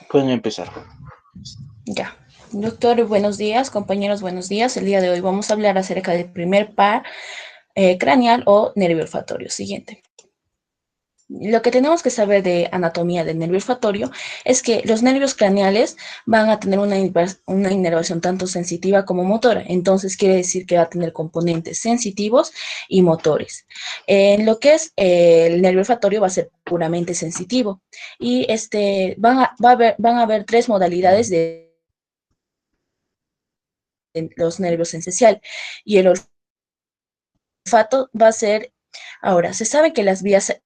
Pueden empezar. Ya. Doctor, buenos días, compañeros, buenos días. El día de hoy vamos a hablar acerca del primer par craneal o nervio olfatorio. Siguiente. Lo que tenemos que saber de anatomía del nervio olfatorio es que los nervios craneales van a tener una inervación tanto sensitiva como motora. Entonces quiere decir que va a tener componentes sensitivos y motores. En lo que es el nervio olfatorio va a ser puramente sensitivo y van a haber tres modalidades de los nervios esencial y el olfato va a ser, ahora, se sabe que las vías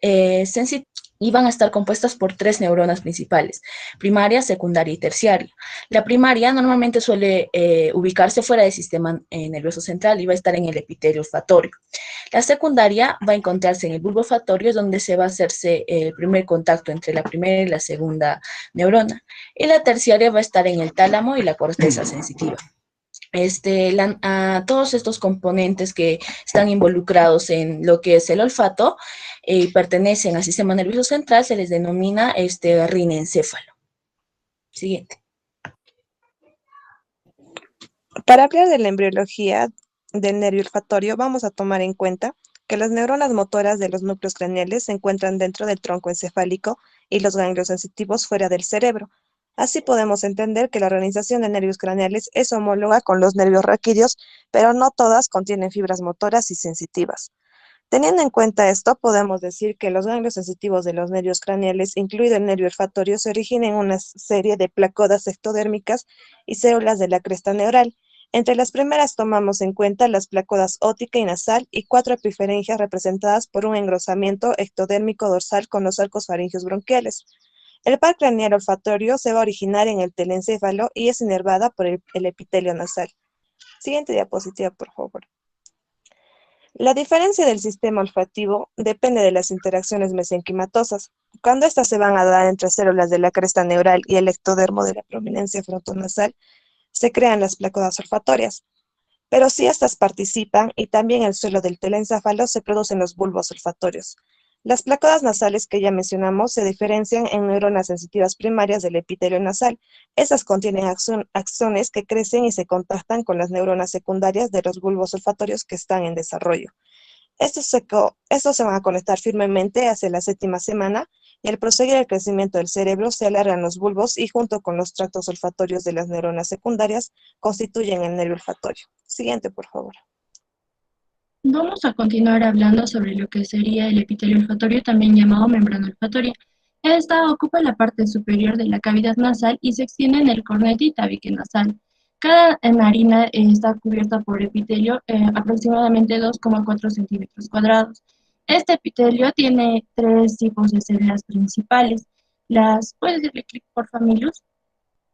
sensitivas y van a estar compuestas por tres neuronas principales, primaria, secundaria y terciaria. La primaria normalmente suele ubicarse fuera del sistema nervioso central y va a estar en el epitelio olfatorio. La secundaria va a encontrarse en el bulbo olfatorio, donde se va a hacerse el primer contacto entre la primera y la segunda neurona. Y la terciaria va a estar en el tálamo y la corteza sensitiva. Todos estos componentes que están involucrados en lo que es el olfato y pertenecen al sistema nervioso central se les denomina rinencéfalo. Siguiente. Para hablar de la embriología del nervio olfatorio, vamos a tomar en cuenta que las neuronas motoras de los núcleos craneales se encuentran dentro del tronco encefálico y los ganglios sensitivos fuera del cerebro. Así podemos entender que la organización de nervios craneales es homóloga con los nervios raquídeos, pero no todas contienen fibras motoras y sensitivas. Teniendo en cuenta esto, podemos decir que los ganglios sensitivos de los nervios craneales, incluido el nervio olfatorio, se originan en una serie de placodas ectodérmicas y células de la cresta neural. Entre las primeras tomamos en cuenta las placodas óptica y nasal y cuatro epifaringias representadas por un engrosamiento ectodérmico dorsal con los arcos faringios bronquiales. El par craneal olfatorio se va a originar en el telencéfalo y es inervada por el epitelio nasal. Siguiente diapositiva, por favor. La diferencia del sistema olfativo depende de las interacciones mesenquimatosas. Cuando estas se van a dar entre células de la cresta neural y el ectodermo de la prominencia frontonasal, se crean las placodas olfatorias. Pero si estas participan y también el suelo del telencéfalo, se producen los bulbos olfatorios. Las placodas nasales que ya mencionamos se diferencian en neuronas sensitivas primarias del epitelio nasal. Estas contienen axones que crecen y se contactan con las neuronas secundarias de los bulbos olfatorios que están en desarrollo. Estos se van a conectar firmemente hacia la séptima semana y al proseguir el crecimiento del cerebro se alargan los bulbos y junto con los tractos olfatorios de las neuronas secundarias constituyen el nervio olfatorio. Siguiente, por favor. Vamos a continuar hablando sobre lo que sería el epitelio olfatorio, también llamado membrana olfatoria. Esta ocupa la parte superior de la cavidad nasal y se extiende en el cornete y tabique nasal. Cada narina está cubierta por epitelio aproximadamente 2,4 centímetros cuadrados. Este epitelio tiene tres tipos de células principales. ¿Puedes darle clic por Milus?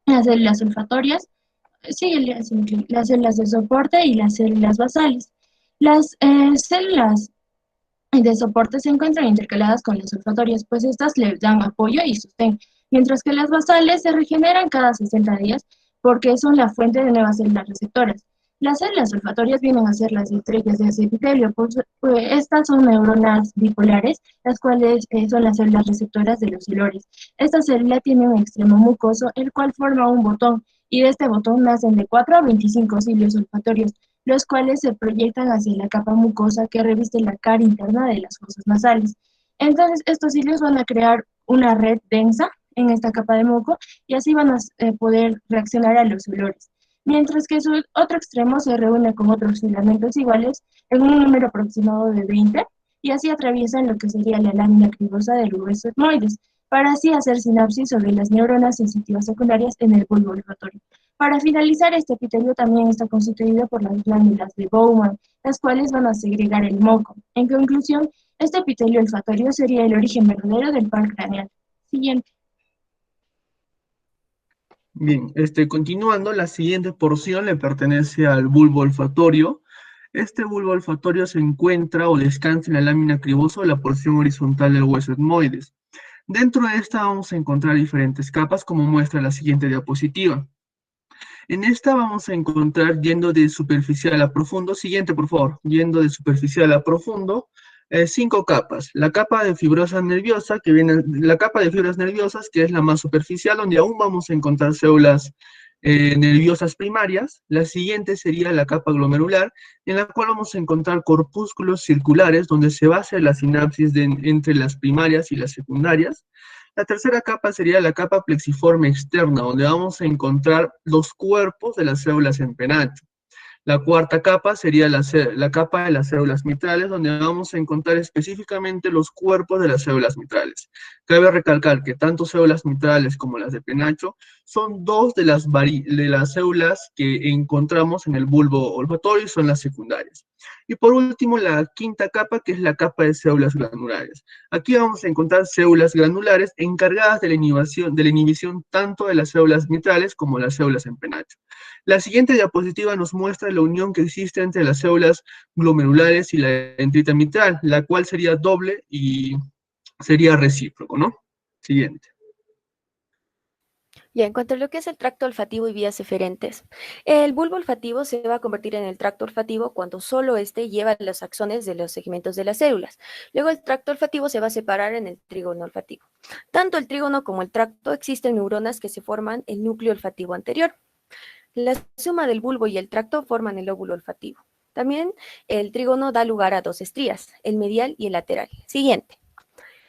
Las células olfatorias, las células de soporte y las células basales. Las células de soporte se encuentran intercaladas con las olfatorias, pues estas les dan apoyo y sostén, mientras que las basales se regeneran cada 60 días porque son la fuente de nuevas células receptoras. Las células olfatorias vienen a ser las estrellas de ese epitelio, pues estas son neuronas bipolares, las cuales son las células receptoras de los olores. Esta célula tiene un extremo mucoso, el cual forma un botón, y de este botón nacen de 4 a 25 cilios olfatorios, los cuales se proyectan hacia la capa mucosa que reviste la cara interna de las fosas nasales. Entonces, estos cilios van a crear una red densa en esta capa de moco y así van a poder reaccionar a los olores. Mientras que su otro extremo se reúne con otros filamentos iguales en un número aproximado de 20 y así atraviesan lo que sería la lámina cribosa del hueso etmoides, para así hacer sinapsis sobre las neuronas sensitivas secundarias en el bulbo olfatorio. Para finalizar, este epitelio también está constituido por las glándulas de Bowman, las cuales van a segregar el moco. En conclusión, este epitelio olfatorio sería el origen verdadero del par craneal. Siguiente. Bien, continuando, la siguiente porción le pertenece al bulbo olfatorio. Este bulbo olfatorio se encuentra o descansa en la lámina cribosa o la porción horizontal del hueso etmoides. Dentro de esta vamos a encontrar diferentes capas, como muestra la siguiente diapositiva. En esta vamos a encontrar, yendo de superficial a profundo, siguiente por favor, yendo de superficial a profundo, 5 capas. La capa de fibrosa nerviosa, que viene, la capa de fibras nerviosas, que es la más superficial, donde aún vamos a encontrar células nerviosas primarias. La siguiente sería la capa glomerular, en la cual vamos a encontrar corpúsculos circulares, donde se va a hacer la sinapsis entre las primarias y las secundarias. La tercera capa sería la capa plexiforme externa, donde vamos a encontrar los cuerpos de las células en penacho. La cuarta capa sería la capa de las células mitrales, donde vamos a encontrar específicamente los cuerpos de las células mitrales. Cabe recalcar que tanto células mitrales como las de penacho son dos de las células que encontramos en el bulbo olfatorio y son las secundarias. Y por último, la quinta capa, que es la capa de células glandulares. Aquí vamos a encontrar células glandulares encargadas de la inhibición tanto de las células mitrales como las células en penacho. La siguiente diapositiva nos muestra la unión que existe entre las células glomerulares y la dendrita mitral, la cual sería doble y sería recíproco, ¿no? Siguiente. Ya, en cuanto a lo que es el tracto olfativo y vías eferentes, el bulbo olfativo se va a convertir en el tracto olfativo cuando solo este lleva los axones de los segmentos de las células. Luego el tracto olfativo se va a separar en el trígono olfativo. Tanto el trígono como el tracto existen neuronas que se forman el núcleo olfativo anterior. La suma del bulbo y el tracto forman el lóbulo olfativo. También el trígono da lugar a dos estrías, el medial y el lateral. Siguiente.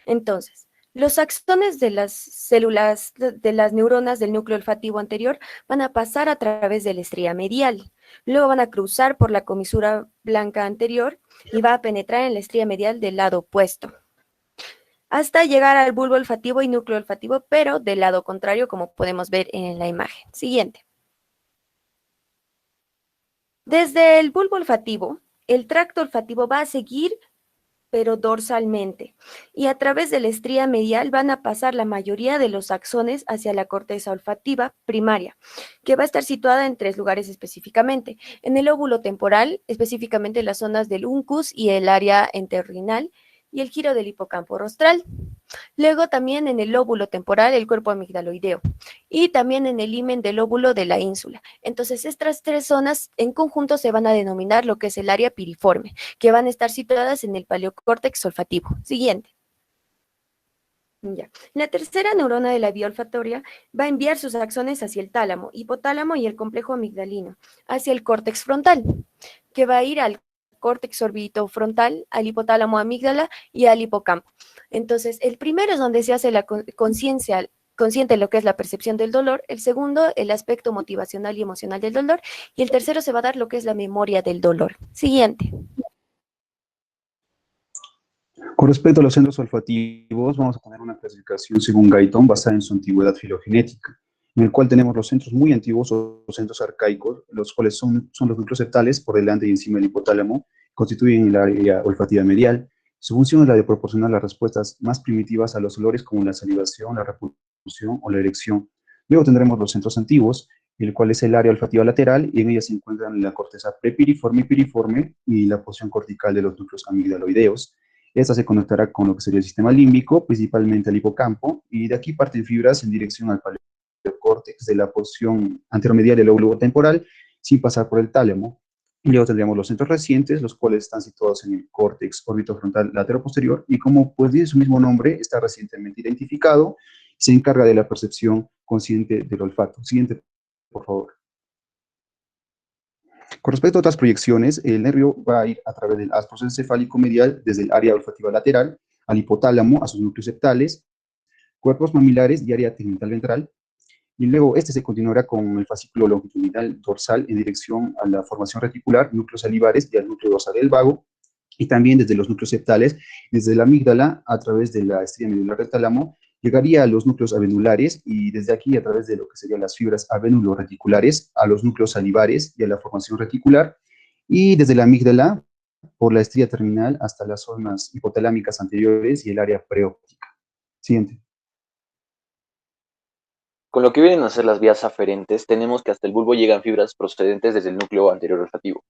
Entonces, los axones de las células, de las neuronas del núcleo olfativo anterior van a pasar a través de la estría medial. Luego van a cruzar por la comisura blanca anterior y va a penetrar en la estría medial del lado opuesto, hasta llegar al bulbo olfativo y núcleo olfativo, pero del lado contrario, como podemos ver en la imagen. Siguiente. Desde el bulbo olfativo, el tracto olfativo va a seguir, pero dorsalmente, y a través de la estría medial van a pasar la mayoría de los axones hacia la corteza olfativa primaria, que va a estar situada en 3 lugares específicamente. En el lóbulo temporal, específicamente en las zonas del uncus y el área entorrinal, y el giro del hipocampo rostral. Luego también en el lóbulo temporal, el cuerpo amigdaloideo, y también en el himen del lóbulo de la ínsula. Entonces, estas 3 zonas en conjunto se van a denominar lo que es el área piriforme, que van a estar situadas en el paleocórtex olfativo. Siguiente. Ya. La tercera neurona de la vía olfatoria va a enviar sus axones hacia el tálamo, hipotálamo y el complejo amigdalino, hacia el córtex frontal, que va a ir al córtex orbitofrontal, al hipotálamo amígdala y al hipocampo. Entonces, el primero es donde se hace la conciencia consciente de lo que es la percepción del dolor, el segundo, el aspecto motivacional y emocional del dolor, y el tercero se va a dar lo que es la memoria del dolor. Siguiente. Con respecto a los centros olfativos, vamos a poner una clasificación según Guyton basada en su antigüedad filogenética, en el cual tenemos los centros muy antiguos o los centros arcaicos, los cuales son los núcleos septales por delante y encima del hipotálamo, constituyen el área olfativa medial. Su función es la de proporcionar las respuestas más primitivas a los olores como la salivación, la repulsión o la erección. Luego tendremos los centros antiguos, el cual es el área olfativa lateral, y en ella se encuentran la corteza prepiriforme y piriforme y la porción cortical de los núcleos amigdaloideos. Esta se conectará con lo que sería el sistema límbico, principalmente al hipocampo, y de aquí parten fibras en dirección al paleocórtex de la porción anteromedial del lóbulo temporal, sin pasar por el tálamo. Y luego tendríamos los centros recientes, los cuales están situados en el córtex orbitofrontal lateroposterior, y como pues dice su mismo nombre, está recientemente identificado, se encarga de la percepción consciente del olfato. Siguiente, por favor. Con respecto a otras proyecciones, el nervio va a ir a través del astro encefálico medial desde el área olfativa lateral al hipotálamo, a sus núcleos septales, cuerpos mamilares y área tegmental ventral, y luego este se continuará con el fascículo longitudinal dorsal en dirección a la formación reticular, núcleos salivares y al núcleo dorsal del vago, y también desde los núcleos septales, desde la amígdala a través de la estría medular del tálamo, llegaría a los núcleos avenulares y desde aquí a través de lo que serían las fibras avenuloreticulares a los núcleos salivares y a la formación reticular, y desde la amígdala por la estría terminal hasta las zonas hipotalámicas anteriores y el área preóptica. Siguiente. Con lo que vienen a ser las vías aferentes, tenemos que hasta el bulbo llegan fibras procedentes desde el núcleo anterior olfativo.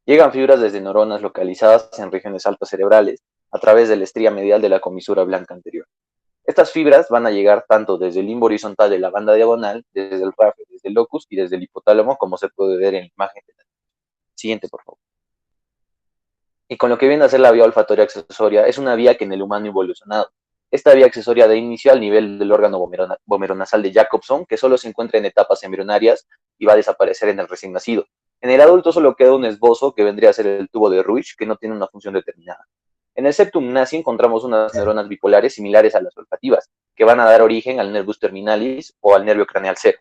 Llegan fibras desde neuronas localizadas en regiones altas cerebrales, a través de la estría medial de la comisura blanca anterior. Estas fibras van a llegar tanto desde el limbo horizontal de la banda diagonal, desde el RAFE, desde el locus y desde el hipotálamo, como se puede ver en la imagen. Siguiente, por favor. Y con lo que viene a ser la vía olfatoria accesoria, es una vía que en el humano ha evolucionado. Esta vía accesoria da inicio al nivel del órgano vomeronasal de Jacobson, que solo se encuentra en etapas embrionarias y va a desaparecer en el recién nacido. En el adulto solo queda un esbozo que vendría a ser el tubo de Ruiz, que no tiene una función determinada. En el septum nasi encontramos unas neuronas bipolares similares a las olfativas, que van a dar origen al nervus terminalis o al nervio craneal cero.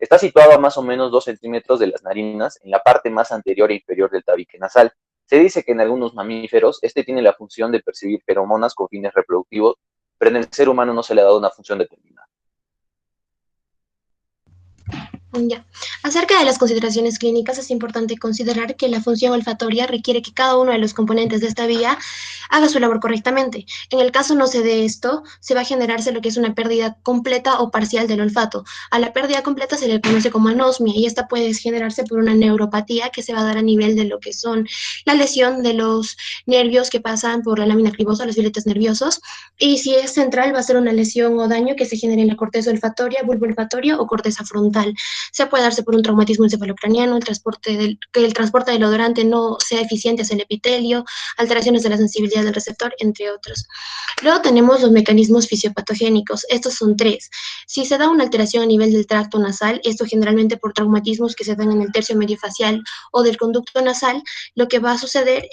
Está situado a más o menos 2 centímetros de las narinas, en la parte más anterior e inferior del tabique nasal. Se dice que en algunos mamíferos este tiene la función de percibir feromonas con fines reproductivos, pero en el ser humano no se le ha dado una función determinada. Ya. Acerca de las consideraciones clínicas, es importante considerar que la función olfatoria requiere que cada uno de los componentes de esta vía haga su labor correctamente. En el caso no se dé esto, se va a generarse lo que es una pérdida completa o parcial del olfato. A la pérdida completa se le conoce como anosmia y esta puede generarse por una neuropatía que se va a dar a nivel de lo que son la lesión de los nervios que pasan por la lámina cribosa, los filetes nerviosos, y si es central va a ser una lesión o daño que se genere en la corteza olfatoria, bulbo olfatorio o corteza frontal. Se puede darse por un traumatismo encefalocraniano, que el transporte del odorante no sea eficiente hacia el epitelio, alteraciones de la sensibilidad del receptor, entre otros. Luego tenemos los mecanismos fisiopatogénicos. Estos son tres. Si se da una alteración a nivel del tracto nasal, esto generalmente por traumatismos que se dan en el tercio medio facial o del conducto nasal, lo que va a suceder,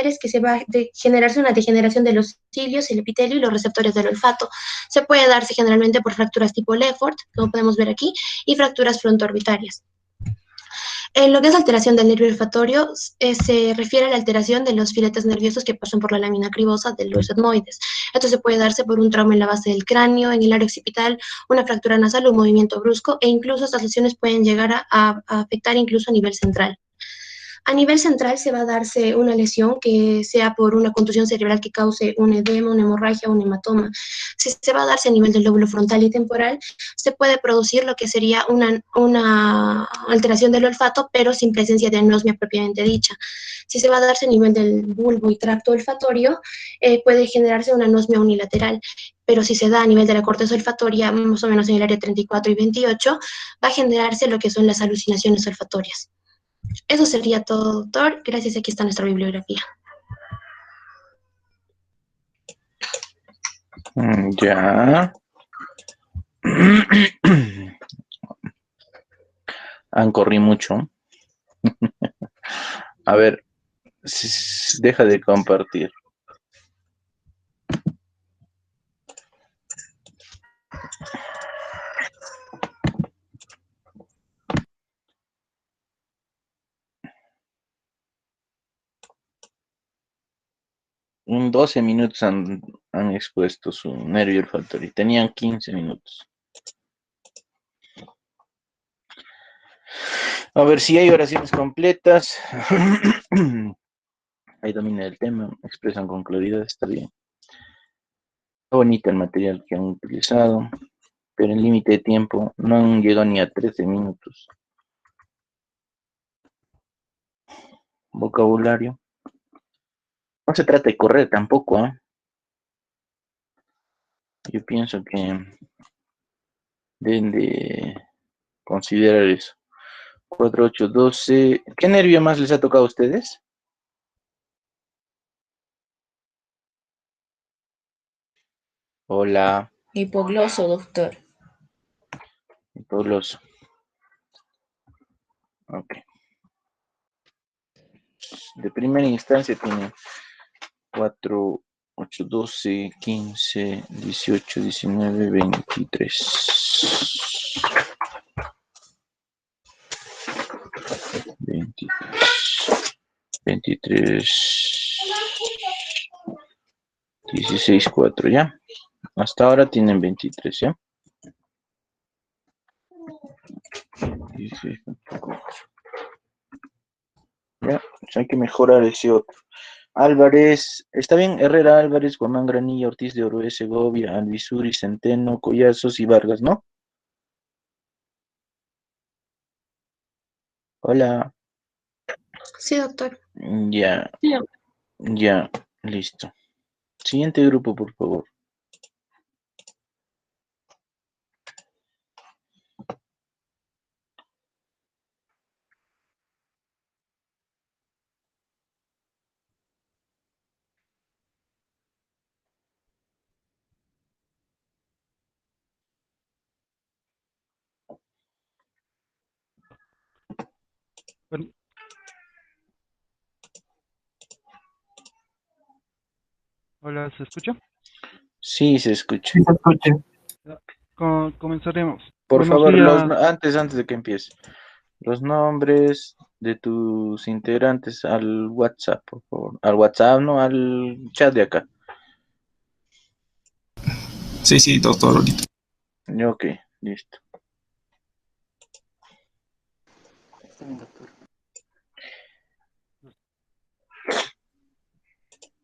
es que se va a generarse una degeneración de los cilios, el epitelio y los receptores del olfato. Se puede darse generalmente por fracturas tipo Lefort, como podemos ver aquí, y fracturas frontoorbitarias. En lo que es alteración del nervio olfatorio, se refiere a la alteración de los filetes nerviosos que pasan por la lámina cribosa de los etmoides. Esto se puede darse por un trauma en la base del cráneo, en el área occipital, una fractura nasal, un movimiento brusco, e incluso estas lesiones pueden llegar a afectar incluso a nivel central. A nivel central se va a darse una lesión que sea por una contusión cerebral que cause un edema, una hemorragia o un hematoma. Si se va a darse a nivel del lóbulo frontal y temporal, se puede producir lo que sería una alteración del olfato, pero sin presencia de anosmia propiamente dicha. Si se va a darse a nivel del bulbo y tracto olfatorio, puede generarse una anosmia unilateral, pero si se da a nivel de la corteza olfatoria, más o menos en el área 34 y 28, va a generarse lo que son las alucinaciones olfatorias. Eso sería todo, doctor. Gracias, aquí está nuestra bibliografía. Ya. Han corrido mucho. A ver, deja de compartir. En 12 minutos han expuesto su nervio olfatorio. Tenían 15 minutos. A ver si hay oraciones completas. Ahí domina el tema, expresan con claridad, está bien. Está bonito el material que han utilizado, pero en límite de tiempo no han llegado ni a 13 minutos. Vocabulario. No se trata de correr tampoco, ¿eh? Yo pienso que deben de considerar eso. 4, 8, 12. ¿Qué nervio más les ha tocado a ustedes? Hola. Hipogloso, doctor. Hipogloso. Ok. De primera instancia tiene 4, 8, 12, 15, 18, 19, 23. 23, 16, 4, ¿ya? Hasta ahora tienen 23, ¿ya? 16, 4. Ya, pues hay que mejorar ese otro. Álvarez, está bien, Herrera, Álvarez, Guamán, Granilla, Ortiz de Oroé, Segovia, Alvisuri, Centeno, Collazos y Vargas, ¿no? Hola. Sí, doctor. Ya, ya, listo. Siguiente grupo, por favor. Bueno, hola, ¿se escucha? Sí, se escucha. Sí, se escucha. Ya, comenzaremos. Por Buenos favor, días. antes de que empiece, los nombres de tus integrantes al WhatsApp, por favor. Al WhatsApp, no, al chat de acá. Sí, doctor, ahorita. Ok, listo. Está bien, doctor.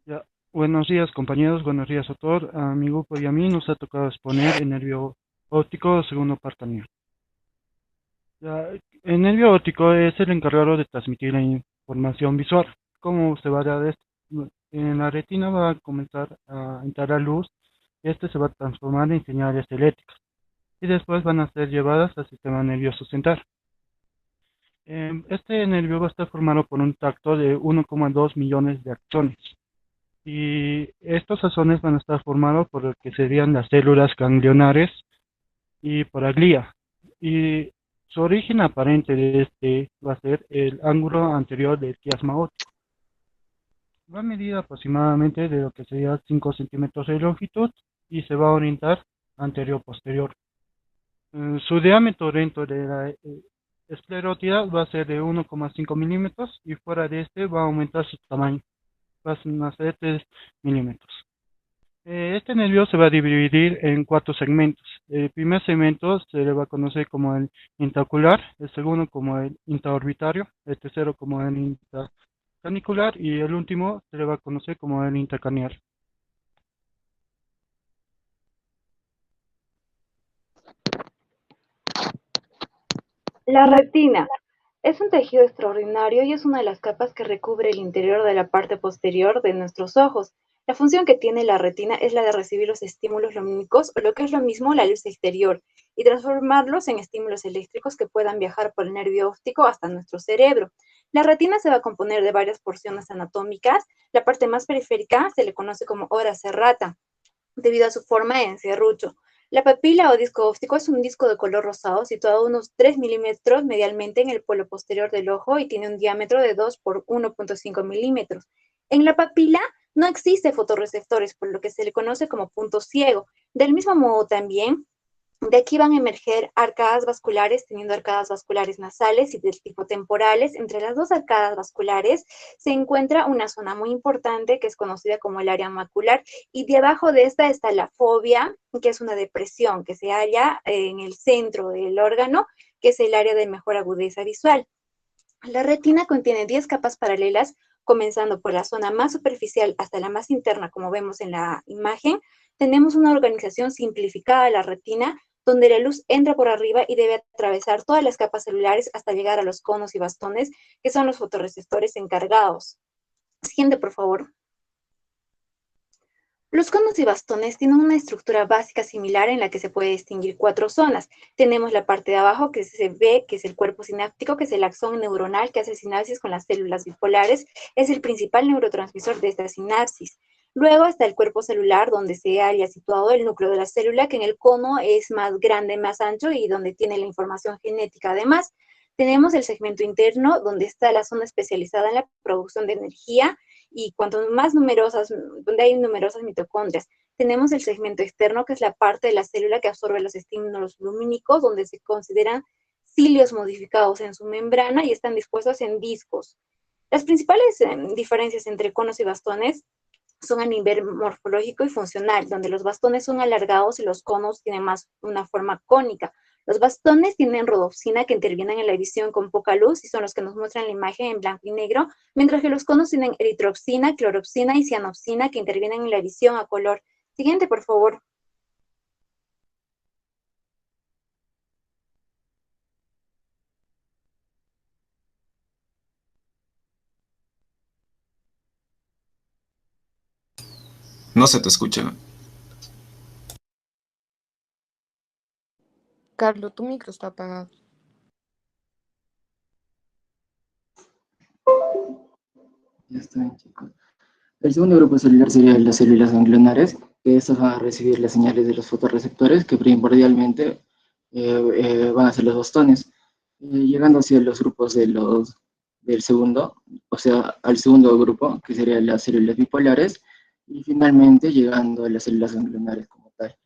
Ya, buenos días, compañeros, buenos días a todos. A mi grupo y a mí nos ha tocado exponer el nervio óptico segundo partanio. Ya, el nervio óptico es el encargado de transmitir la información visual. ¿Cómo se va a dar esto? En la retina va a comenzar a entrar la luz y este se va a transformar en señales eléctricas y después van a ser llevadas al sistema nervioso central. Este nervio va a estar formado por un tracto de 1,2 millones de axones. Y estos axones van a estar formados por lo que serían las células ganglionares y por la glía. Y su origen aparente de este va a ser el ángulo anterior del quiasma óptico. Va a medir aproximadamente de lo que sería 5 centímetros de longitud y se va a orientar anterior-posterior. Su diámetro dentro de la esclerótida va a ser de 1,5 milímetros y fuera de este va a aumentar su tamaño. Va a ser 3 milímetros. Este nervio se va a dividir en 4 segmentos. El primer segmento se le va a conocer como el intraocular, el segundo como el intraorbitario, el tercero como el intracanicular y el último se le va a conocer como el intracraneal. La retina es un tejido extraordinario y es una de las capas que recubre el interior de la parte posterior de nuestros ojos. La función que tiene la retina es la de recibir los estímulos lumínicos, o lo que es lo mismo, la luz exterior, y transformarlos en estímulos eléctricos que puedan viajar por el nervio óptico hasta nuestro cerebro. La retina se va a componer de varias porciones anatómicas. La parte más periférica se le conoce como ora serrata, debido a su forma en serrucho. La papila o disco óptico es un disco de color rosado situado a unos 3 milímetros medialmente en el polo posterior del ojo y tiene un diámetro de 2 por 1,5 milímetros. En la papila no existe fotorreceptores, por lo que se le conoce como punto ciego. Del mismo modo también, de aquí van a emerger arcadas vasculares, teniendo arcadas vasculares nasales y del tipo temporales. Entre las dos arcadas vasculares se encuentra una zona muy importante que es conocida como el área macular, y debajo de esta está la fovea, que es una depresión que se halla en el centro del órgano, que es el área de mejor agudeza visual. La retina contiene 10 capas paralelas, comenzando por la zona más superficial hasta la más interna, como vemos en la imagen. Tenemos una organización simplificada de la retina, donde la luz entra por arriba y debe atravesar todas las capas celulares hasta llegar a los conos y bastones, que son los fotorreceptores encargados. Siguiente, por favor. Los conos y bastones tienen una estructura básica similar en la que se puede distinguir 4 zonas. Tenemos la parte de abajo que se ve, que es el cuerpo sináptico, que es el axón neuronal que hace sinapsis con las células bipolares, es el principal neurotransmisor de esta sinapsis. Luego está el cuerpo celular, donde se halla situado el núcleo de la célula, que en el cono es más grande, más ancho y donde tiene la información genética. Además, tenemos el segmento interno, donde está la zona especializada en la producción de energía, y cuanto más numerosas, donde hay numerosas mitocondrias. Tenemos el segmento externo, que es la parte de la célula que absorbe los estímulos lumínicos, donde se consideran cilios modificados en su membrana y están dispuestos en discos. Las principales diferencias entre conos y bastones son a nivel morfológico y funcional, donde los bastones son alargados y los conos tienen más una forma cónica. Los bastones tienen rodopsina, que intervienen en la visión con poca luz y son los que nos muestran la imagen en blanco y negro, mientras que los conos tienen eritropsina, cloropsina y cianopsina, que intervienen en la visión a color. Siguiente, por favor. No se te escucha. Carlos, tu micro está apagado. Ya está bien, chicos. El segundo grupo celular sería las células ganglionares, que estas van a recibir las señales de los fotorreceptores, que primordialmente van a ser los bastones, llegando hacia los grupos de los del segundo, o sea, al segundo grupo, que serían las células bipolares, y finalmente llegando a las células ganglionares como tal.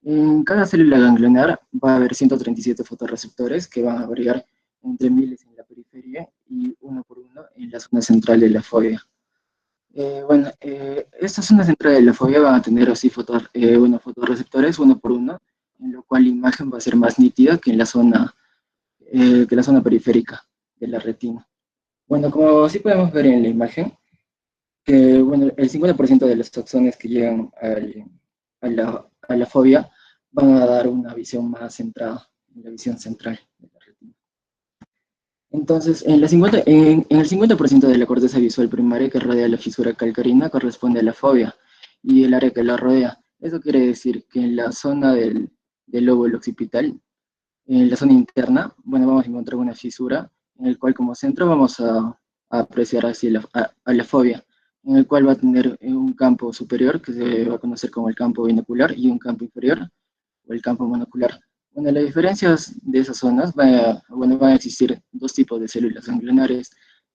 En cada célula ganglionar va a haber 137 fotorreceptores que van a variar entre miles en la periferia y uno por uno en la zona central de la fobia. Esta zona central de la fobia van a tener así fotorreceptores uno por uno, en lo cual la imagen va a ser más nítida que la zona periférica de la retina. Bueno, como sí podemos ver en la imagen, que el 50% de los axones que llegan a la fobia van a dar una visión más centrada, en la visión central de la retina. Entonces, en el 50% de la corteza visual primaria que rodea la fisura calcarina corresponde a la fobia y el área que la rodea. Eso quiere decir que en la zona del lóbulo occipital, en la zona interna, vamos a encontrar una fisura en el cual como centro vamos a apreciar así a la fobia, en el cual va a tener un campo superior que se va a conocer como el campo binocular y un campo inferior, o el campo monocular. Las diferencias de esas zonas, van a existir dos tipos de células ganglionares.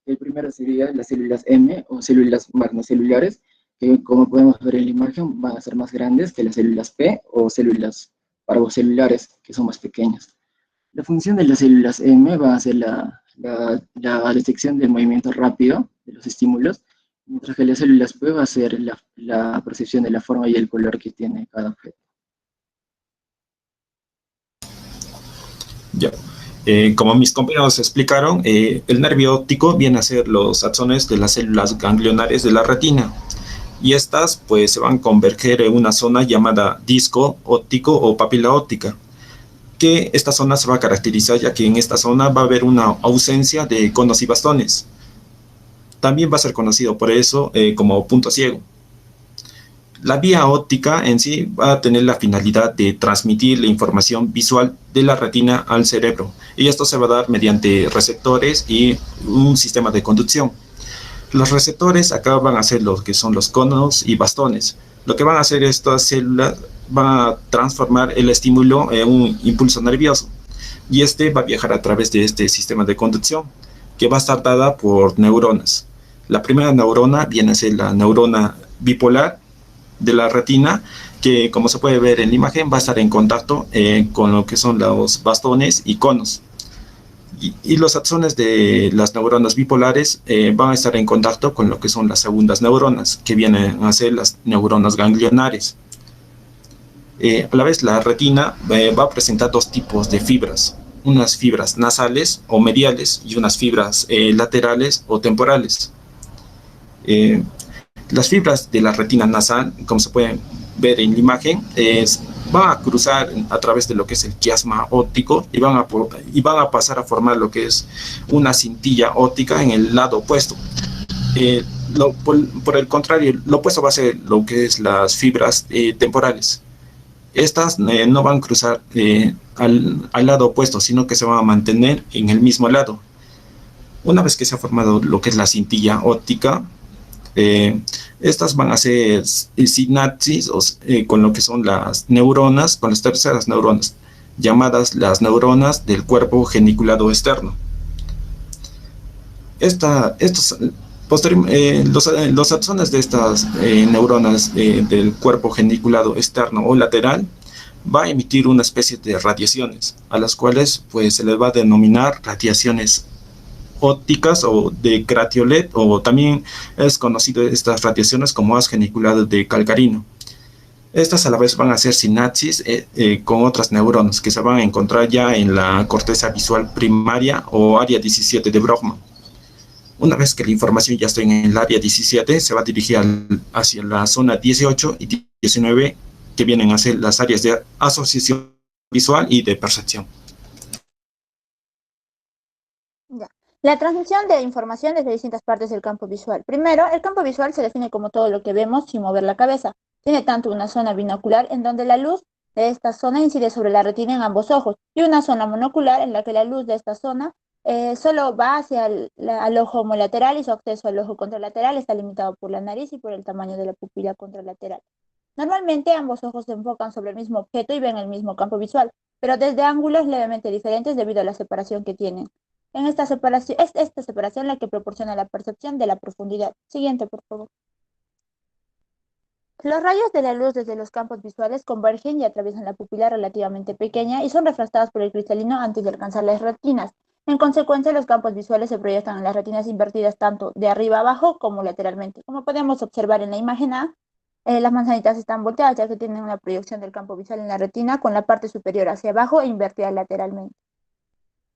El primero sería las células M o células magnocelulares, que como podemos ver en la imagen van a ser más grandes que las células P o células parvocelulares, que son más pequeñas. La función de las células M va a ser la detección del movimiento rápido de los estímulos, mientras que las células P va a ser la percepción de la forma y el color que tiene cada objeto. Ya. Como mis compañeros explicaron, el nervio óptico viene a ser los axones de las células ganglionares de la retina. Y estas pues se van a converger en una zona llamada disco óptico o papila óptica, que esta zona se va a caracterizar ya que en esta zona va a haber una ausencia de conos y bastones. También va a ser conocido por eso como punto ciego. La vía óptica en sí va a tener la finalidad de transmitir la información visual de la retina al cerebro, y esto se va a dar mediante receptores y un sistema de conducción. Los receptores acá van a ser lo que son los conos y bastones. Lo que van a hacer estas células van a transformar el estímulo en un impulso nervioso, y este va a viajar a través de este sistema de conducción, que va a estar dada por neuronas. La primera neurona viene a ser la neurona bipolar de la retina, que como se puede ver en la imagen va a estar en contacto con lo que son los bastones y conos. Y los axones de las neuronas bipolares van a estar en contacto con lo que son las segundas neuronas, que vienen a ser las neuronas ganglionares. A la vez, la retina va a presentar dos tipos de fibras: unas fibras nasales o mediales y unas fibras laterales o temporales. Las fibras de la retina nasal, como se pueden ver en la imagen, van a cruzar a través de lo que es el quiasma óptico y van a pasar a formar lo que es una cintilla óptica en el lado opuesto. Por el contrario, lo opuesto va a ser lo que es las fibras temporales. Estas no van a cruzar al lado opuesto, sino que se van a mantener en el mismo lado. Una vez que se ha formado lo que es la cintilla óptica, estas van a ser sinapsis con lo que son las neuronas, con las terceras neuronas, llamadas las neuronas del cuerpo geniculado externo. Los axones de estas neuronas del cuerpo geniculado externo o lateral va a emitir una especie de radiaciones, a las cuales pues se les va a denominar radiaciones ópticas o de Gratiolet, o también es conocido estas radiaciones como haz geniculado de calcarino. Estas a la vez van a ser sinapsis con otras neuronas que se van a encontrar ya en la corteza visual primaria o área 17 de Brodmann. Una vez que la información ya está en el área 17, se va a dirigir hacia la zona 18 y 19, que vienen a ser las áreas de asociación visual y de percepción. Ya. La transmisión de información desde distintas partes del campo visual. Primero, el campo visual se define como todo lo que vemos sin mover la cabeza. Tiene tanto una zona binocular en donde la luz de esta zona incide sobre la retina en ambos ojos, y una zona monocular en la que la luz de esta zona solo va hacia al ojo homolateral, y su acceso al ojo contralateral está limitado por la nariz y por el tamaño de la pupila contralateral. Normalmente ambos ojos se enfocan sobre el mismo objeto y ven el mismo campo visual, pero desde ángulos levemente diferentes debido a la separación que tienen. En esta separación, es esta separación la que proporciona la percepción de la profundidad. Siguiente, por favor. Los rayos de la luz desde los campos visuales convergen y atraviesan la pupila relativamente pequeña y son refractados por el cristalino antes de alcanzar las retinas. En consecuencia, los campos visuales se proyectan en las retinas invertidas tanto de arriba abajo como lateralmente. Como podemos observar en la imagen A, las manzanitas están volteadas ya que tienen una proyección del campo visual en la retina con la parte superior hacia abajo e invertida lateralmente.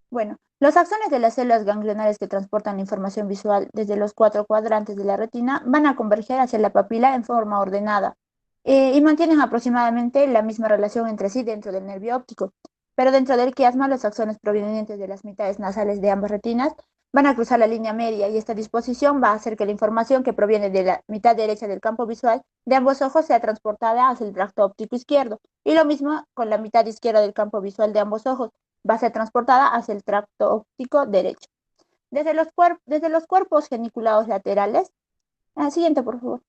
Bueno, los axones de las células ganglionares que transportan la información visual desde los 4 cuadrantes de la retina van a converger hacia la papila en forma ordenada y mantienen aproximadamente la misma relación entre sí dentro del nervio óptico. Pero dentro del quiasma, los axones provenientes de las mitades nasales de ambas retinas van a cruzar la línea media y esta disposición va a hacer que la información que proviene de la mitad derecha del campo visual de ambos ojos sea transportada hacia el tracto óptico izquierdo. Y lo mismo con la mitad izquierda del campo visual de ambos ojos va a ser transportada hacia el tracto óptico derecho. Desde los cuerpos geniculados laterales, siguiente por favor.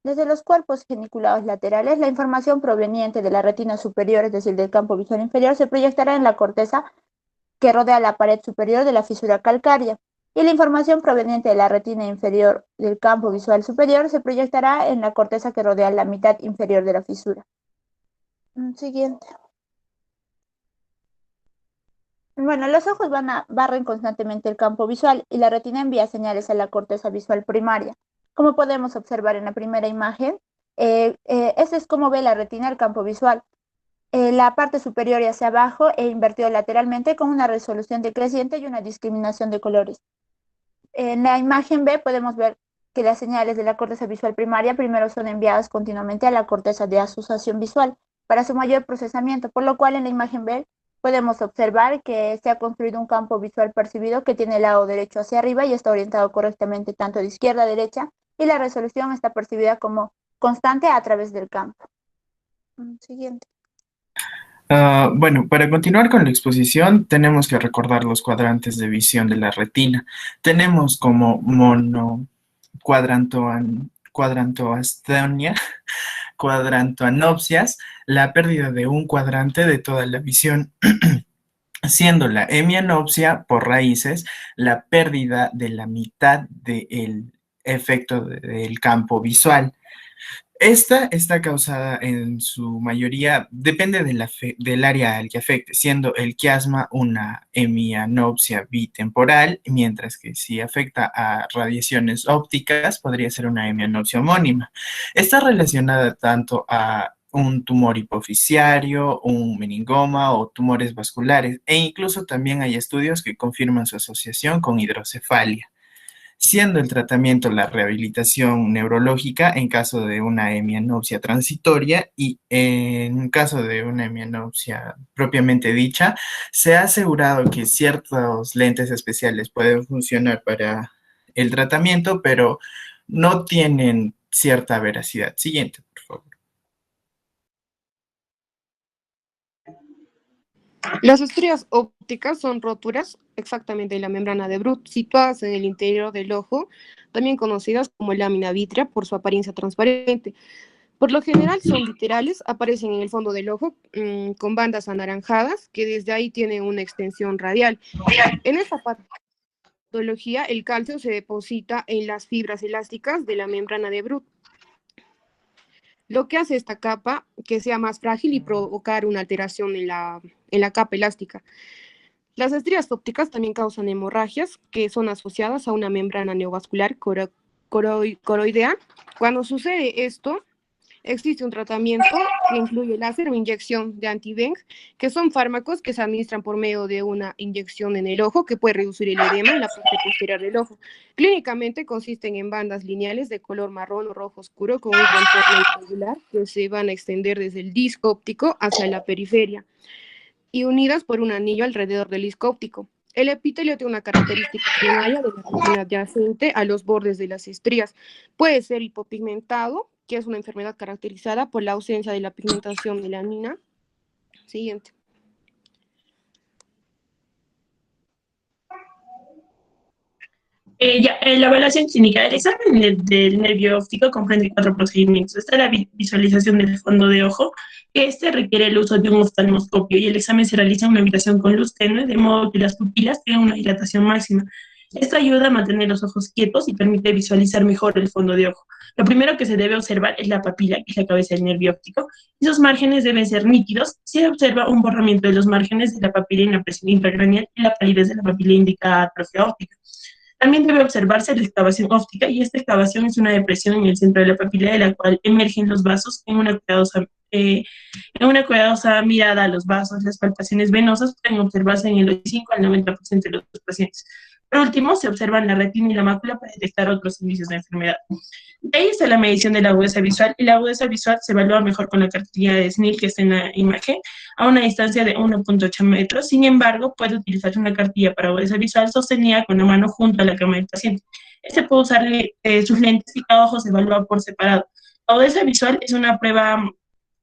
Desde los cuerpos geniculados laterales, la información proveniente de la retina superior, es decir, del campo visual inferior, se proyectará en la corteza que rodea la pared superior de la fisura calcárea. Y la información proveniente de la retina inferior del campo visual superior se proyectará en la corteza que rodea la mitad inferior de la fisura. Siguiente. Bueno, los ojos barren constantemente el campo visual y la retina envía señales a la corteza visual primaria. Como podemos observar en la primera imagen, eso es como ve la retina el campo visual. La parte superior y hacia abajo e invertido lateralmente con una resolución decreciente y una discriminación de colores. En la imagen B podemos ver que las señales de la corteza visual primaria primero son enviadas continuamente a la corteza de asociación visual para su mayor procesamiento, por lo cual en la imagen B podemos observar que se ha construido un campo visual percibido que tiene el lado derecho hacia arriba y está orientado correctamente tanto de izquierda a derecha y la resolución está percibida como constante a través del campo. Siguiente. Bueno, para continuar con la exposición, tenemos que recordar los cuadrantes de visión de la retina. Tenemos como cuadrantoastonia, cuadrantoanopsias, la pérdida de un cuadrante de toda la visión, siendo la hemianopsia por raíces la pérdida de la mitad del efecto del campo visual. Esta está causada en su mayoría, depende del área al que afecte, siendo el quiasma una hemianopsia bitemporal, mientras que si afecta a radiaciones ópticas podría ser una hemianopsia homónima. Está relacionada tanto a un tumor hipofisiario, un meningoma o tumores vasculares, e incluso también hay estudios que confirman su asociación con hidrocefalia, siendo el tratamiento la rehabilitación neurológica en caso de una hemianopsia transitoria y en caso de una hemianopsia propiamente dicha, se ha asegurado que ciertos lentes especiales pueden funcionar para el tratamiento, pero no tienen cierta veracidad. Siguiente, por favor. Las estrías ópticas son roturas exactamente en la membrana de Bruch, situadas en el interior del ojo, también conocidas como lámina vítrea por su apariencia transparente. Por lo general son bilaterales, aparecen en el fondo del ojo con bandas anaranjadas que desde ahí tienen una extensión radial. En esta patología el calcio se deposita en las fibras elásticas de la membrana de Bruch, lo que hace esta capa que sea más frágil y provocar una alteración en la capa elástica. Las estrías ópticas también causan hemorragias que son asociadas a una membrana neovascular coroidea. Cuando sucede esto, existe un tratamiento que incluye láser o inyección de anti-VENG, que son fármacos que se administran por medio de una inyección en el ojo que puede reducir el edema en la parte posterior del ojo. Clínicamente consisten en bandas lineales de color marrón o rojo oscuro con un contorno irregular que se van a extender desde el disco óptico hacia la periferia y unidas por un anillo alrededor del disco óptico. El epitelio tiene una característica primaria de la retina adyacente a los bordes de las estrías. Puede ser hipopigmentado, que es una enfermedad caracterizada por la ausencia de la pigmentación melanina. Siguiente. La evaluación clínica del examen del nervio óptico comprende 4 procedimientos. Está la visualización del fondo de ojo, que este requiere el uso de un oftalmoscopio y el examen se realiza en una habitación con luz tenue, de modo que las pupilas tengan una dilatación máxima. Esto ayuda a mantener los ojos quietos y permite visualizar mejor el fondo de ojo. Lo primero que se debe observar es la papila, que es la cabeza del nervio óptico. Esos márgenes deben ser nítidos. Se observa un borramiento de los márgenes de la papila en la presión intracraneal y la palidez de la papila indica atrofia óptica. También debe observarse la excavación óptica, y esta excavación es una depresión en el centro de la papila de la cual emergen los vasos en una cuidadosa mirada a los vasos. Las palpaciones venosas pueden observarse en el 85 al 90% de los pacientes. Por último, se observan la retina y la mácula para detectar otros indicios de enfermedad. De ahí está la medición de la agudeza visual, y la agudeza visual se evalúa mejor con la cartilla de Snell, que está en la imagen, a una distancia de 1.8 metros. Sin embargo, puede utilizarse una cartilla para agudeza visual sostenida con la mano junto a la cama del paciente. Este puede usar sus lentes, y cada ojo se evalúa por separado. La agudeza visual es una prueba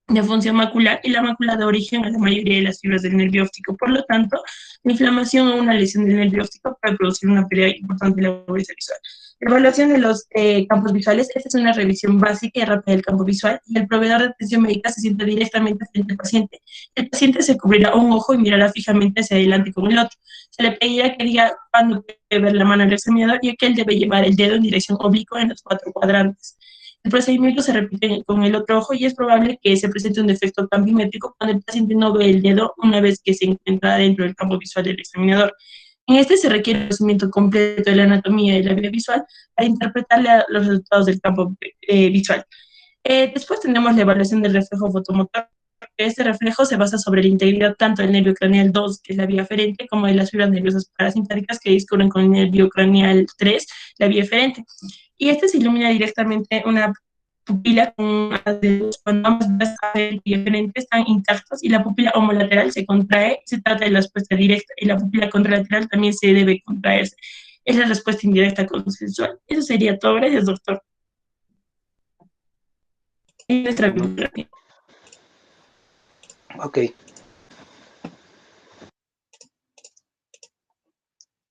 de función macular, y la mácula da origen a la mayoría de las fibras del nervio óptico. Por lo tanto, la inflamación o una lesión del nervio óptico puede producir una pérdida importante de la agudeza visual. La evaluación de los campos visuales: esta es una revisión básica y rápida del campo visual, y el proveedor de atención médica se sienta directamente frente al paciente. El paciente se cubrirá un ojo y mirará fijamente hacia adelante con el otro. Se le pedirá que diga cuándo puede ver la mano del examinador, y que él debe llevar el dedo en dirección oblicua en los 4 cuadrantes. El procedimiento se repite con el otro ojo, y es probable que se presente un defecto campimétrico cuando el paciente no ve el dedo una vez que se encuentra dentro del campo visual del examinador. En este se requiere el conocimiento completo de la anatomía y de la vía visual para interpretar los resultados del campo visual. Después tenemos la evaluación del reflejo fotomotor. Este reflejo se basa sobre la integridad tanto del nervio craneal 2, que es la vía aferente, como de las fibras nerviosas parasimpáticas que discurren con el nervio craneal 3, la vía eferente. Y este se ilumina directamente una pupila con luz cuando ambas vías aferente y eferente están intactas, y la pupila homolateral se contrae. Se trata de la respuesta directa, y la pupila contralateral también se debe contraerse. Es la respuesta indirecta consensual. Eso sería todo. Gracias, doctor. Y nuestra bibliografía. Ok.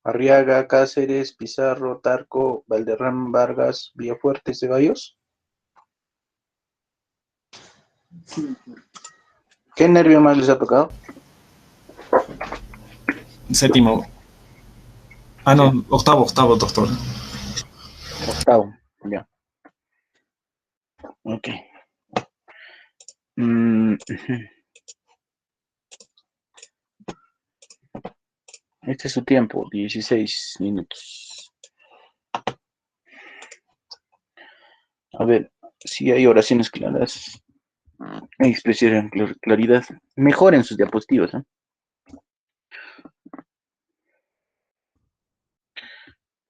Arriaga, Cáceres, Pizarro, Tarco, Valderrama, Vargas, Villafuerte, Ceballos. ¿Qué nervio más les ha tocado? Séptimo. Ah, no, octavo, doctor. Octavo, ya. Ok. Este es su tiempo, 16 minutos. A ver, si hay oraciones claras, hay expresión en claridad, mejoren sus diapositivas, ¿eh?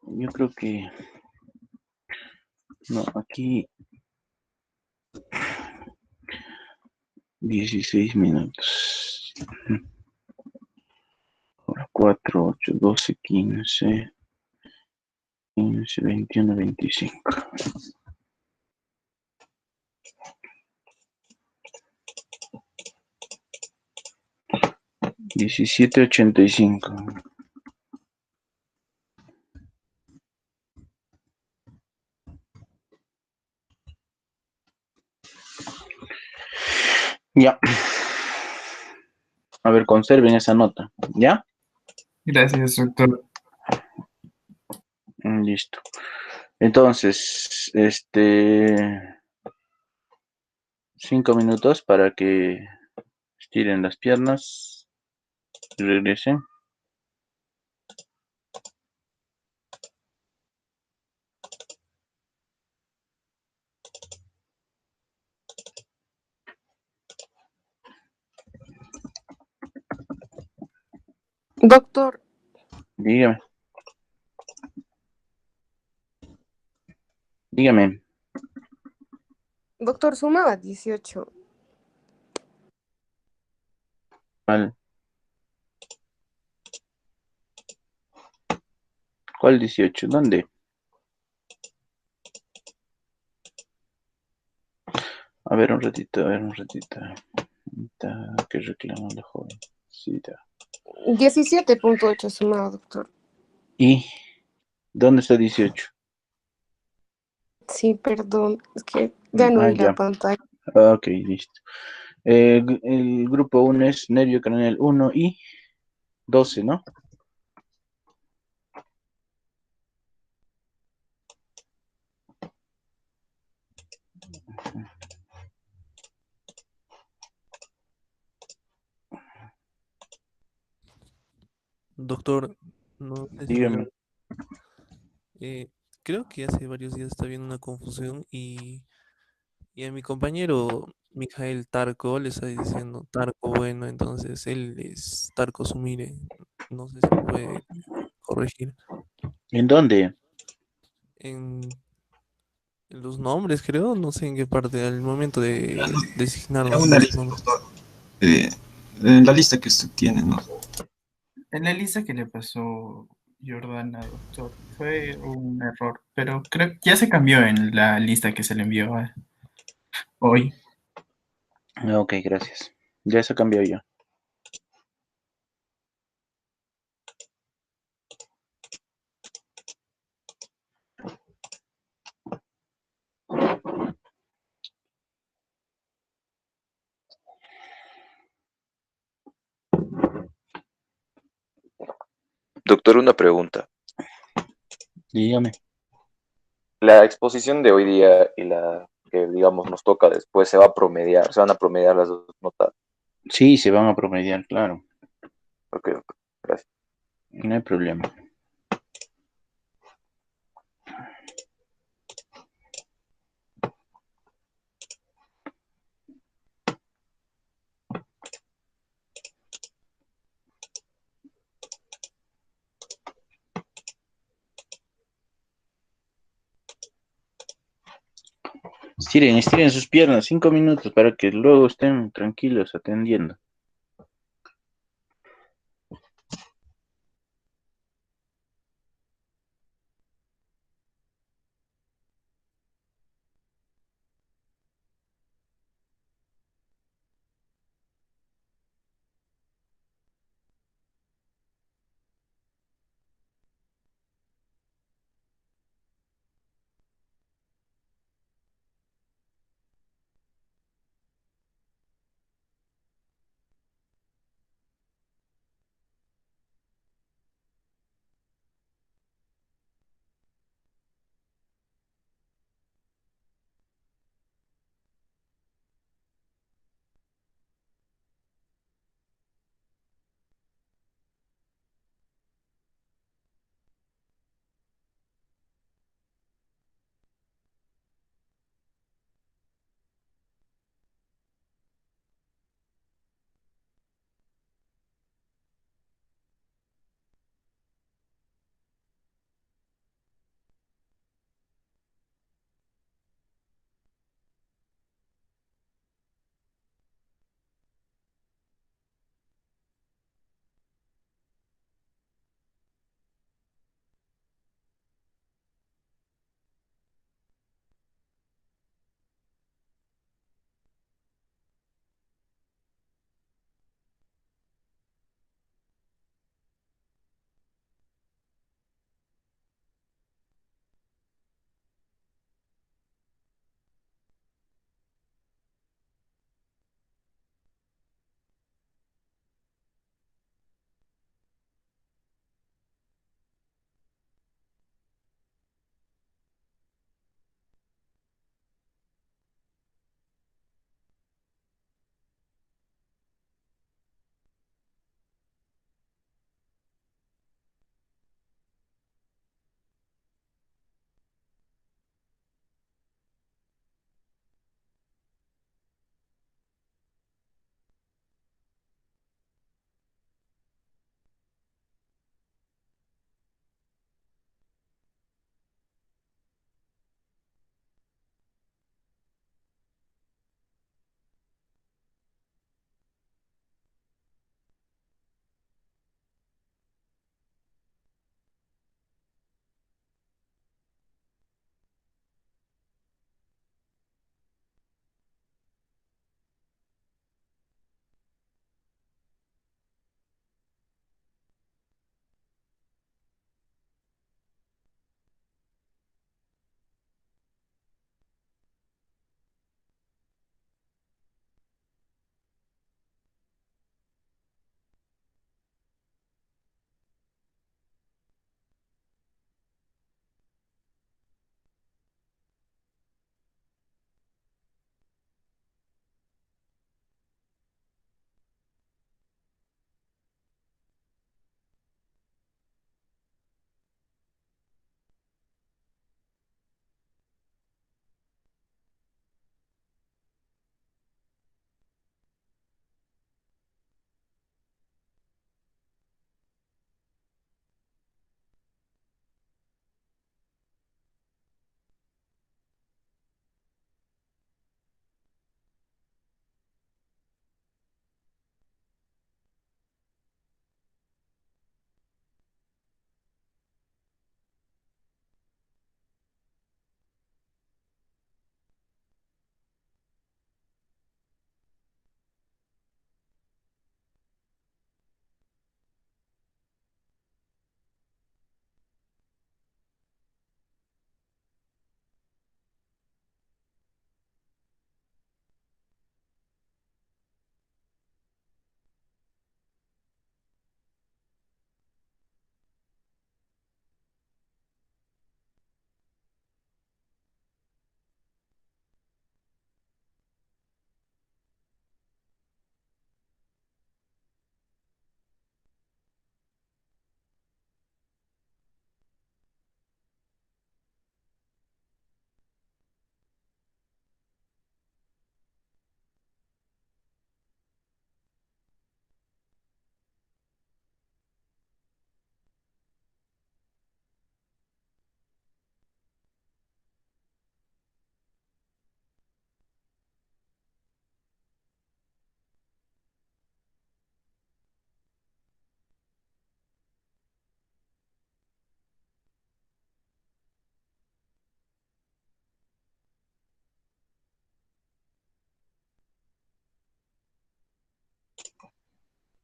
Yo creo que... No, aquí... 16 minutos. Ahora 4, 8, 12, 15, 21, 25. $17.85. Ya. A ver, conserven esa nota, ¿ya? Gracias, doctor. Listo. Entonces, 5 minutos para que estiren las piernas y regresen. Doctor, Dígame. Dígame. doctor, sumaba 18. ¿Cuál 18? ¿Dónde? A ver, un ratito. ¿Qué reclama la jovencita? 17.8 sumado, doctor. ¿Y ¿Dónde está 18? Sí, perdón, es que ya no vi la Ya. pantalla. Ok, listo. El grupo 1 es nervio craneal 1 y 12, ¿no? Doctor, no sé si Dígame. eh, creo que hace varios días está habiendo una confusión y a mi compañero Mijael Tarco le está diciendo Tarco bueno, entonces él es Tarco Sumire. No sé si me puede corregir. ¿En dónde? En, en los nombres, creo, no sé en qué parte, al momento de Era designarnos una los lista, nombres. doctor. En la lista que usted tiene, ¿no? En la lista que le pasó Jordana, doctor, fue un error, pero creo que ya se cambió en la lista que se le envió hoy. Ok, gracias. Ya se cambió ya. Doctor, una pregunta. Dígame. La exposición de hoy día y la que, digamos, nos toca después se va a promediar, se van a promediar las dos notas. Sí, se van a promediar, claro. Ok, doctor, gracias. No hay problema. Estiren sus piernas 5 minutos para que luego estén tranquilos atendiendo.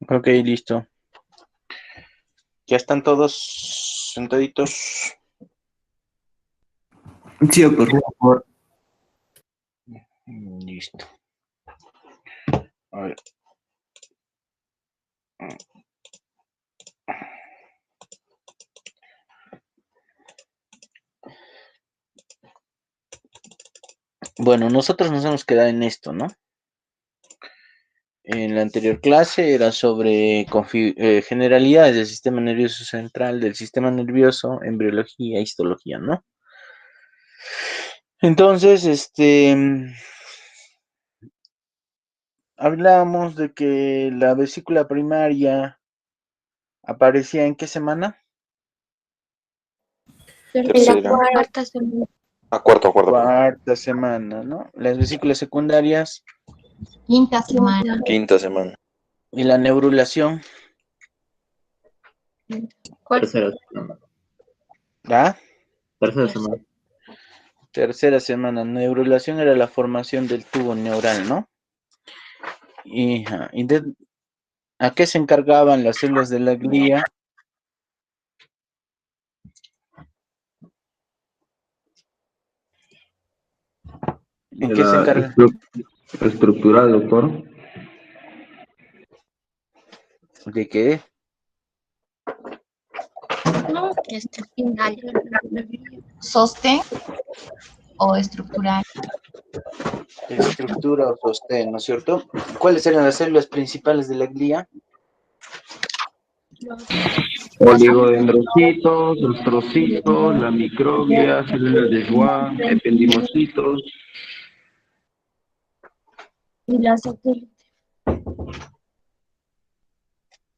Ok, listo. ¿Ya están todos sentaditos? Sí, doctor, por favor. Listo. A ver. Bueno, nosotros nos hemos quedado en esto, ¿no? En la anterior clase era sobre generalidades del sistema nervioso central, del sistema nervioso, embriología, histología, ¿no? Entonces, hablábamos de que la vesícula primaria aparecía ¿en qué semana? En la Tercera. cuarta semana. Cuarta. Cuarta semana, ¿no? Las vesículas secundarias. Quinta semana. Quinta semana. Y la neurulación. Tercera semana. ¿Ah? Tercera semana. Tercera semana. Neurulación era la formación del tubo neural, ¿no? ¿A qué se encargaban las células de la glía? ¿En qué se encarga? Estructural, doctor. ¿De qué? Sostén o estructural. Estructura o sostén, ¿no es cierto? ¿Cuáles eran las células principales de la glía? Oligodendrocitos, astrocitos, la microglia, células de Schwann, ependimocitos. Y la satélite.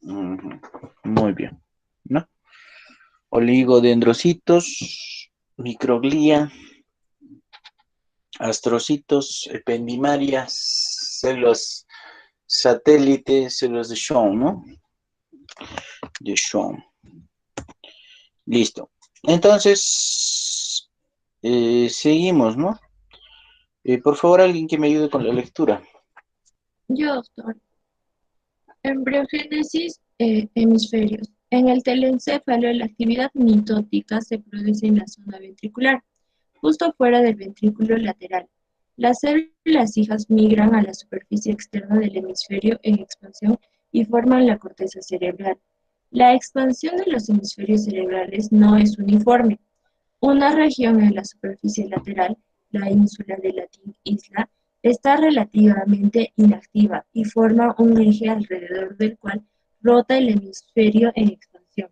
Muy bien, ¿no? Oligodendrocitos, microglia, astrocitos, ependimarias, células satélites, células de Schwann, ¿no? De Schwann. Listo. Entonces, seguimos, ¿no? Por favor, alguien que me ayude con la lectura. Yo, doctor. Embriogénesis, hemisferios. En el telencéfalo, la actividad mitótica se produce en la zona ventricular, justo fuera del ventrículo lateral. Las células hijas migran a la superficie externa del hemisferio en expansión y forman la corteza cerebral. La expansión de los hemisferios cerebrales no es uniforme. Una región en la superficie lateral, la ínsula de latín isla, está relativamente inactiva y forma un eje alrededor del cual rota el hemisferio en expansión.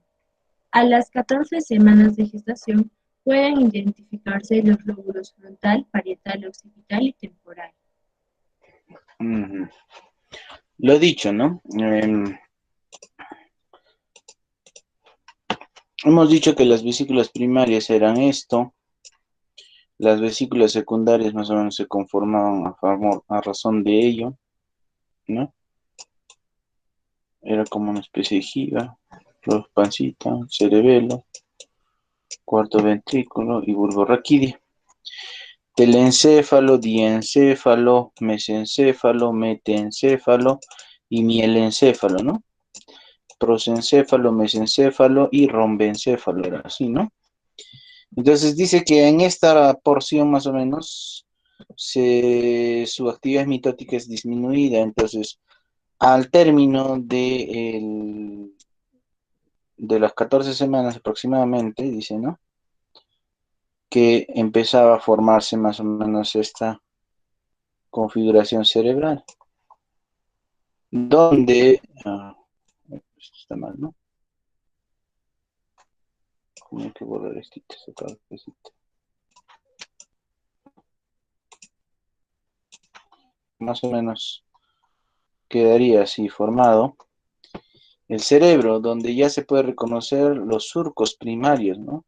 A las 14 semanas de gestación pueden identificarse los lóbulos frontal, parietal, occipital y temporal. Lo dicho, ¿no? Hemos dicho que las vesículas primarias eran esto, las vesículas secundarias más o menos se conformaban a razón de ello, ¿no? Era como una especie de giga, los pancita, cerebelo, cuarto ventrículo y bulbo raquídeo. Telencéfalo, diencéfalo, mesencéfalo, metencéfalo y mielencéfalo, ¿no? Prosencéfalo, mesencéfalo y rombencéfalo, era así, ¿no? Entonces dice que en esta porción más o menos su actividad mitótica es disminuida, entonces al término de las 14 semanas aproximadamente, dice, ¿no? Que empezaba a formarse más o menos esta configuración cerebral, donde, esto está mal, ¿no? ¿Cómo hay que borrar esto? Más o menos quedaría así formado el cerebro, donde ya se puede reconocer los surcos primarios, ¿no?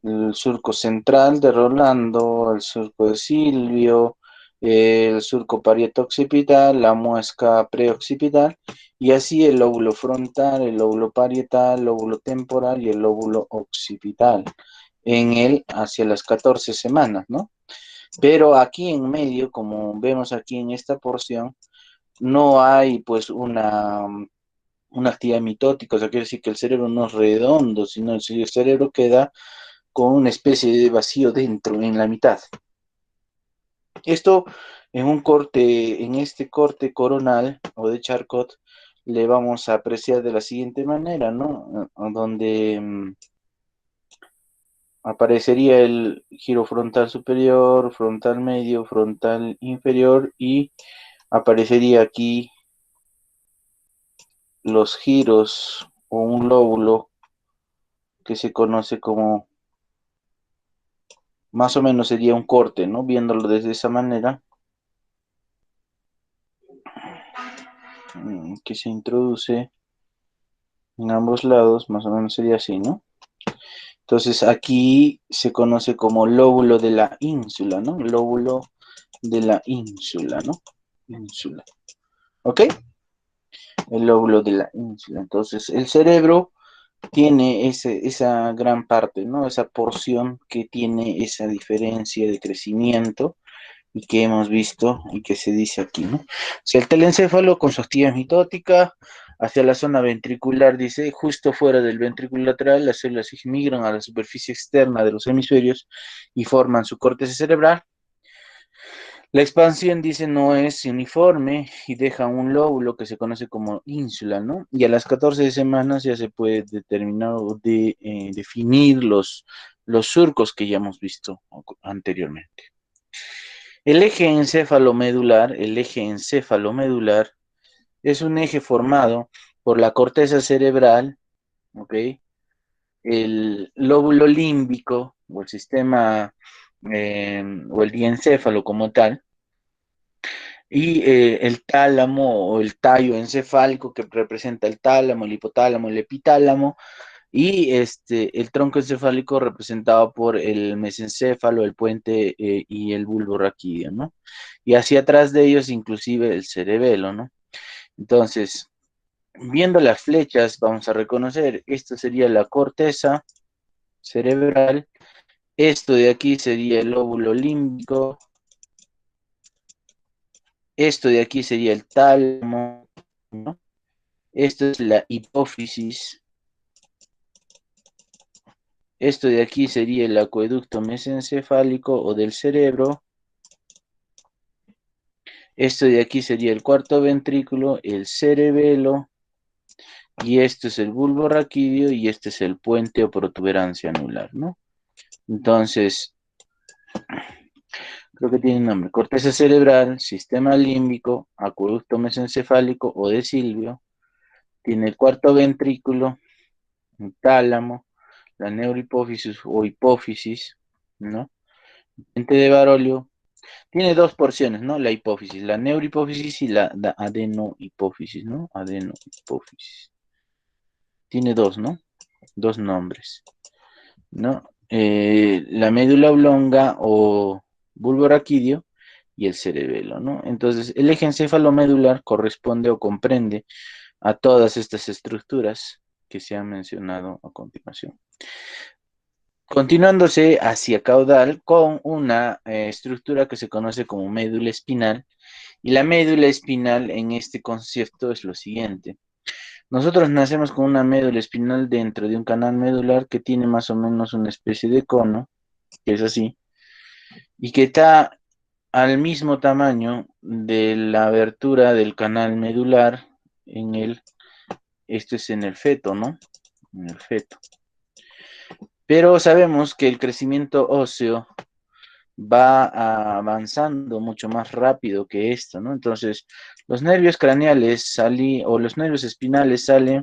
El surco central de Rolando, el surco de Silvio, el surco parieto-occipital, la muesca preoccipital, y así el lóbulo frontal, el lóbulo parietal, el lóbulo temporal y el lóbulo occipital, hacia las 14 semanas, ¿no? Pero aquí en medio, como vemos aquí en esta porción, no hay pues una una actividad mitótica, o sea, quiere decir que el cerebro no es redondo, sino el cerebro queda con una especie de vacío dentro, en la mitad. Esto en este corte coronal o de Charcot, le vamos a apreciar de la siguiente manera, ¿no? Donde aparecería el giro frontal superior, frontal medio, frontal inferior y aparecería aquí los giros o un lóbulo que se conoce como, más o menos sería un corte, ¿no? Viéndolo desde esa manera, que se introduce en ambos lados, más o menos sería así, ¿no? Entonces aquí se conoce como lóbulo de la ínsula, ¿no? Lóbulo de la ínsula, ¿no? Ínsula. ¿Ok? El lóbulo de la ínsula. Entonces el cerebro tiene esa gran parte, ¿no? Esa porción que tiene esa diferencia de crecimiento y que hemos visto y que se dice aquí, ¿no? Si el telencéfalo con su actividad mitótica hacia la zona ventricular, dice, justo fuera del ventrículo lateral, las células migran a la superficie externa de los hemisferios y forman su córtex cerebral. La expansión, dice, no es uniforme y deja un lóbulo que se conoce como ínsula, ¿no? Y a las 14 semanas ya se puede determinar o definir los surcos que ya hemos visto anteriormente. El eje encefalomedular es un eje formado por la corteza cerebral, ¿ok? El lóbulo límbico o el sistema o el diencéfalo como tal, y el tálamo o el tallo encefálico que representa el tálamo, el hipotálamo, el epitálamo, y el tronco encefálico representado por el mesencéfalo, el puente y el bulbo raquídeo, ¿no? Y hacia atrás de ellos inclusive el cerebelo, ¿no? Entonces, viendo las flechas, vamos a reconocer, esto sería la corteza cerebral, esto de aquí sería el lóbulo límbico, esto de aquí sería el tálamo, ¿no? Esto es la hipófisis, esto de aquí sería el acueducto mesencefálico o del cerebro, esto de aquí sería el cuarto ventrículo, el cerebelo, y esto es el bulbo raquídeo y este es el puente o protuberancia anular, ¿no? Entonces, creo que tiene nombre: corteza cerebral, sistema límbico, acueducto mesencefálico o de Silvio, tiene el cuarto ventrículo, un tálamo, la neurohipófisis o hipófisis, ¿no? Puente de Barolio, tiene dos porciones, ¿no? La hipófisis, la neurohipófisis y la adenohipófisis, ¿no? Adenohipófisis. Tiene dos, ¿no? Dos nombres, ¿no? La médula oblonga o bulbo raquídeo y el cerebelo, ¿no? Entonces, el eje encefalomedular corresponde o comprende a todas estas estructuras que se han mencionado a continuación. Continuándose hacia caudal con una estructura que se conoce como médula espinal, y la médula espinal en este concepto es lo siguiente. Nosotros nacemos con una médula espinal dentro de un canal medular que tiene más o menos una especie de cono, que es así, y que está al mismo tamaño de la abertura del canal medular esto es en el feto, ¿no? En el feto. Pero sabemos que el crecimiento óseo va avanzando mucho más rápido que esto, ¿no? Entonces, los nervios craneales o los nervios espinales salen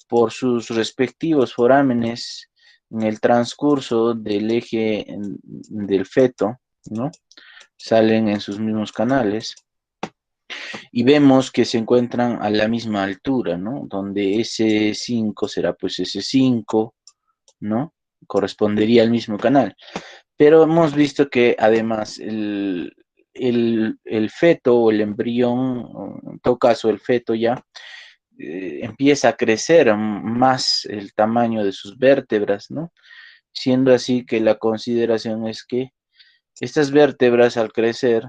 por sus respectivos forámenes en el transcurso del eje del feto, ¿no? Salen en sus mismos canales y vemos que se encuentran a la misma altura, ¿no? Donde S5 será pues S5, ¿no? Correspondería al mismo canal. Pero hemos visto que además el feto o el embrión, o en todo caso el feto ya, empieza a crecer más el tamaño de sus vértebras, ¿no? Siendo así que la consideración es que estas vértebras al crecer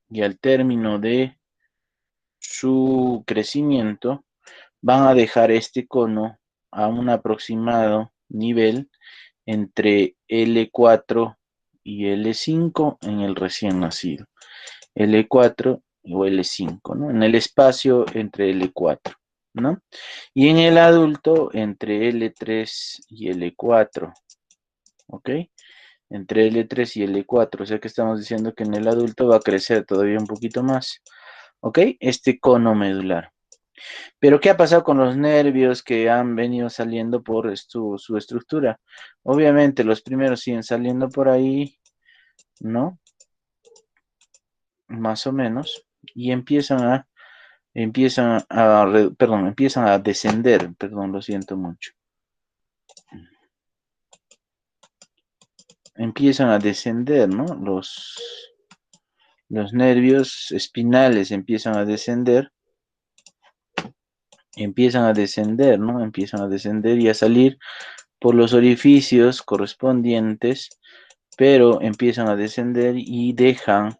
y al término de su crecimiento van a dejar este cono a un aproximado nivel entre L4 y L5 en el recién nacido. L4 o L5, ¿no? En el espacio entre L4, ¿no? Y en el adulto entre L3 y L4, ¿ok? Entre L3 y L4, o sea que estamos diciendo que en el adulto va a crecer todavía un poquito más, ¿ok? Este cono medular. Pero ¿qué ha pasado con los nervios que han venido saliendo por su estructura? Obviamente los primeros siguen saliendo por ahí, ¿no? Más o menos, y empiezan a descender, perdón, lo siento mucho. Empiezan a descender, ¿no? Los nervios espinales empiezan a descender, ¿no? Empiezan a descender y a salir por los orificios correspondientes, pero empiezan a descender y dejan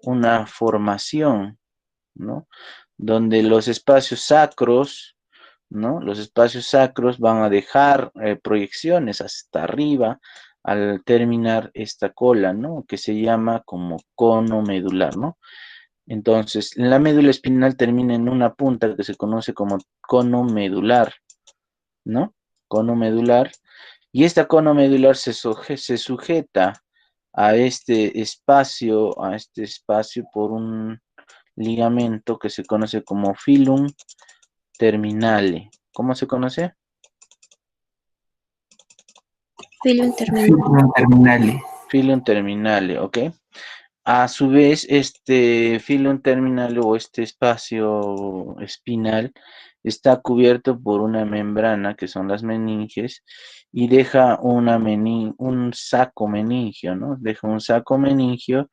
una formación, ¿no? Donde los espacios sacros, ¿no? Los espacios sacros van a dejar proyecciones hasta arriba al terminar esta cola, ¿no? Que se llama como cono medular, ¿no? Entonces, la médula espinal termina en una punta que se conoce como cono medular, ¿no? Cono medular. Y esta cono medular se sujeta a este espacio por un ligamento que se conoce como filum terminale. ¿Cómo se conoce? Filum terminale. Filum terminale. Filum terminale, ¿ok? A su vez, este filum terminale o este espacio espinal está cubierto por una membrana que son las meninges y deja un saco meningio, ¿no? Deja un saco meningio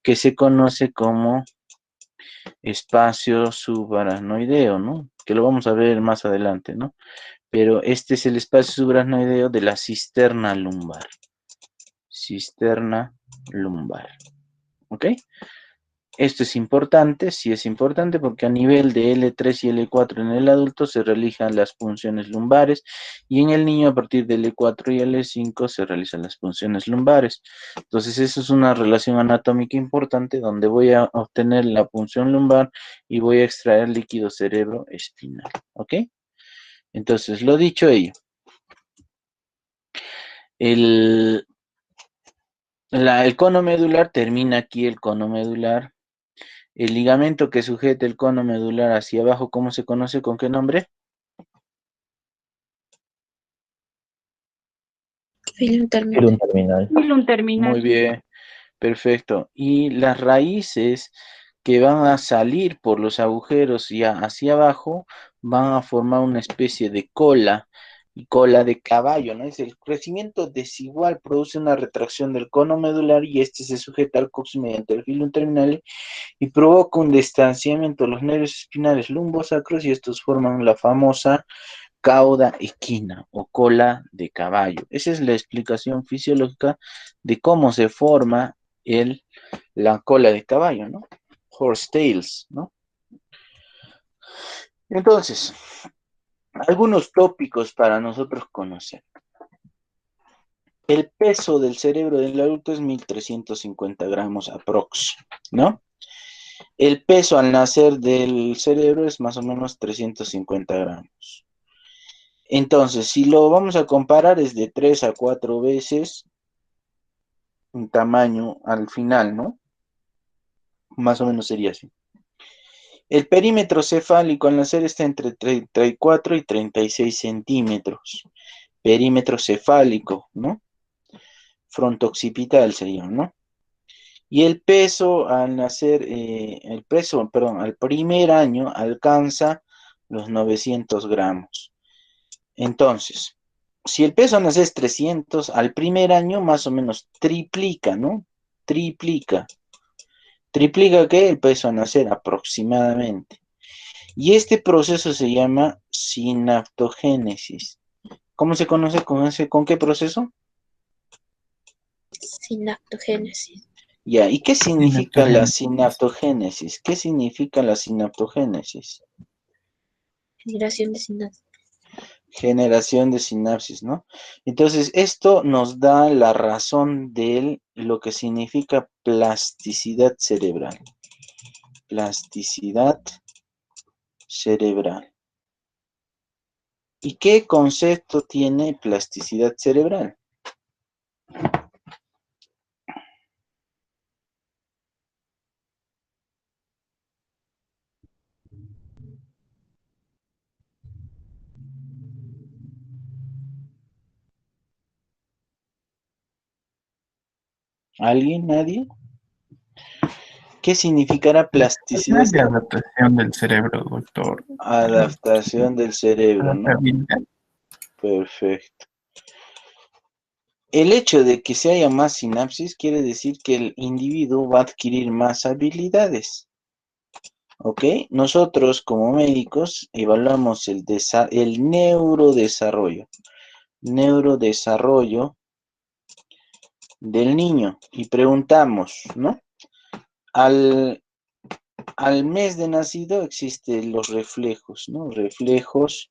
que se conoce como espacio subaracnoideo, ¿no? Que lo vamos a ver más adelante, ¿no? Pero este es el espacio subaracnoideo de la cisterna lumbar. Cisterna lumbar. ¿Ok? Esto es importante, sí es importante porque a nivel de L3 y L4 en el adulto se realizan las punciones lumbares y en el niño a partir de L4 y L5 se realizan las punciones lumbares. Entonces eso es una relación anatómica importante donde voy a obtener la punción lumbar y voy a extraer líquido cerebroespinal. ¿Ok? Entonces, lo dicho ello. El cono medular termina aquí, el cono medular. El ligamento que sujeta el cono medular hacia abajo, ¿cómo se conoce? ¿Con qué nombre? Filum terminale. Filum terminal. Muy bien, perfecto. Y las raíces que van a salir por los agujeros ya hacia abajo van a formar una especie de cola y cola de caballo, ¿no? Es el crecimiento desigual, produce una retracción del cono medular y este se sujeta al coxis mediante el filum terminal y provoca un distanciamiento de los nervios espinales lumbosacros y estos forman la famosa cauda equina o cola de caballo. Esa es la explicación fisiológica de cómo se forma la cola de caballo, ¿no? Horse tails, ¿no? Entonces, algunos tópicos para nosotros conocer. El peso del cerebro del adulto es 1350 gramos aprox, ¿no? El peso al nacer del cerebro es más o menos 350 gramos. Entonces, si lo vamos a comparar es de 3 a 4 veces un tamaño al final, ¿no? Más o menos sería así. El perímetro cefálico al nacer está entre 34 y 36 centímetros. Perímetro cefálico, ¿no? Fronto-occipital sería, ¿no? Y el peso al nacer, al primer año alcanza los 900 gramos. Entonces, si el peso al nacer es 300, al primer año más o menos triplica, ¿no? Triplica. ¿Triplica qué? El peso al nacer aproximadamente. Y este proceso se llama sinaptogénesis. ¿Cómo se conoce con qué proceso? Sinaptogénesis. Ya, ¿y qué significa la sinaptogénesis? ¿Qué significa la sinaptogénesis? Generación de sinapsis. Generación de sinapsis, ¿no? Entonces, esto nos da la razón de lo que significa plasticidad cerebral. Plasticidad cerebral. ¿Y qué concepto tiene plasticidad cerebral? ¿Alguien? ¿Nadie? ¿Qué significará plasticidad De cerebral? adaptación del cerebro, doctor. Adaptación del cerebro, ¿no? Adaptabilidad. Perfecto. El hecho de que se haya más sinapsis quiere decir que el individuo va a adquirir más habilidades. ¿Ok? Nosotros como médicos evaluamos el neurodesarrollo. Neurodesarrollo del niño. Y preguntamos, ¿no? Al mes de nacido existen los reflejos, ¿no? Reflejos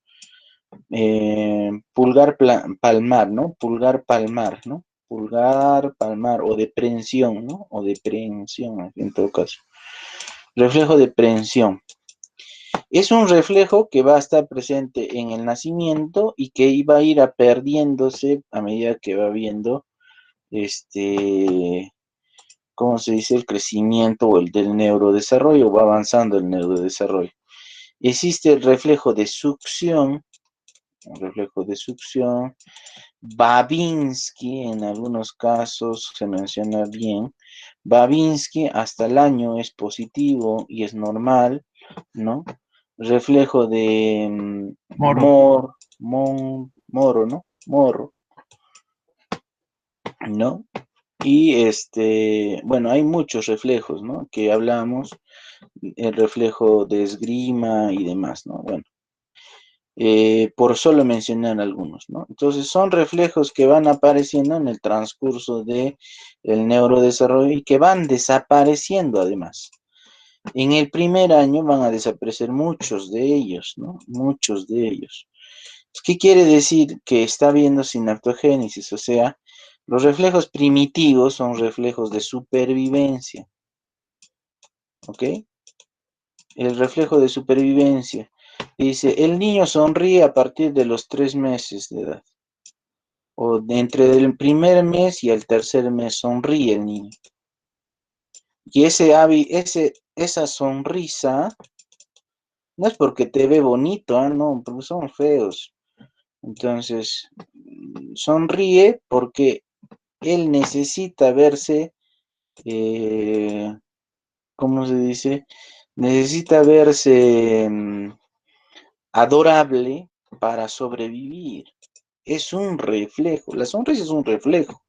pulgar palmar, ¿no? Pulgar palmar, ¿no? Pulgar palmar o de prehensión, ¿no? O de prehensión, en todo caso. Reflejo de prehensión. Es un reflejo que va a estar presente en el nacimiento y que va a ir perdiéndose a medida que va viendo ¿cómo se dice? El crecimiento o el del neurodesarrollo, va avanzando el neurodesarrollo. Existe el reflejo de succión, Babinski, en algunos casos se menciona bien, Babinski hasta el año es positivo y es normal, ¿no? Reflejo de Moro. Moro, ¿no? Moro, ¿no? Y bueno, hay muchos reflejos, ¿no? Que hablamos, el reflejo de esgrima y demás, ¿no? Bueno, por solo mencionar algunos, ¿no? Entonces son reflejos que van apareciendo en el transcurso del neurodesarrollo y que van desapareciendo además. En el primer año van a desaparecer muchos de ellos, ¿no? Muchos de ellos. ¿Qué quiere decir? Que está habiendo sinaptogénesis, o sea, los reflejos primitivos son reflejos de supervivencia, ¿ok? El reflejo de supervivencia. Dice, el niño sonríe a partir de los 3 meses de edad. O entre el primer mes y el tercer mes sonríe el niño. Y esa sonrisa no es porque te ve bonito, no, porque son feos. Entonces, sonríe porque él necesita verse, ¿cómo se dice? Necesita verse adorable para sobrevivir. Es un reflejo. La sonrisa es un reflejo.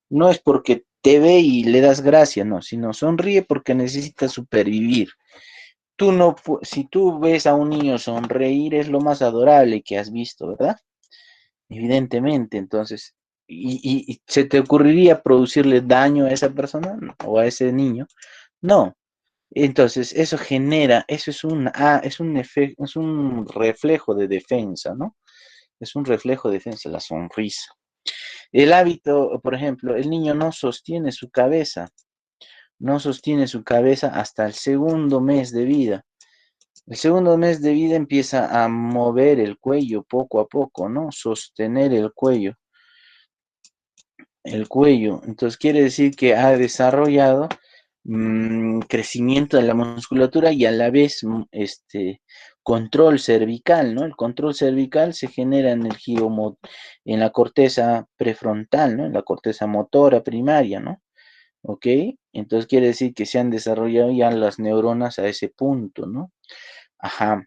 No es porque te ve y le das gracia, no, sino sonríe porque necesita supervivir. Si tú ves a un niño sonreír, es lo más adorable que has visto, ¿verdad? Evidentemente, entonces, ¿y se te ocurriría producirle daño a esa persona o a ese niño? No. Entonces, eso genera, eso es es un reflejo de defensa, ¿no? Es un reflejo de defensa, la sonrisa. El hábito, por ejemplo, el niño no sostiene su cabeza, hasta el segundo mes de vida. El segundo mes de vida empieza a mover el cuello poco a poco, ¿no? Sostener el cuello. Entonces quiere decir que ha desarrollado crecimiento de la musculatura y a la vez control cervical, ¿no? El control cervical se genera en el giro en la corteza prefrontal, ¿no? En la corteza motora primaria, ¿no? ¿Ok? Entonces quiere decir que se han desarrollado ya las neuronas a ese punto, ¿no? Ajá.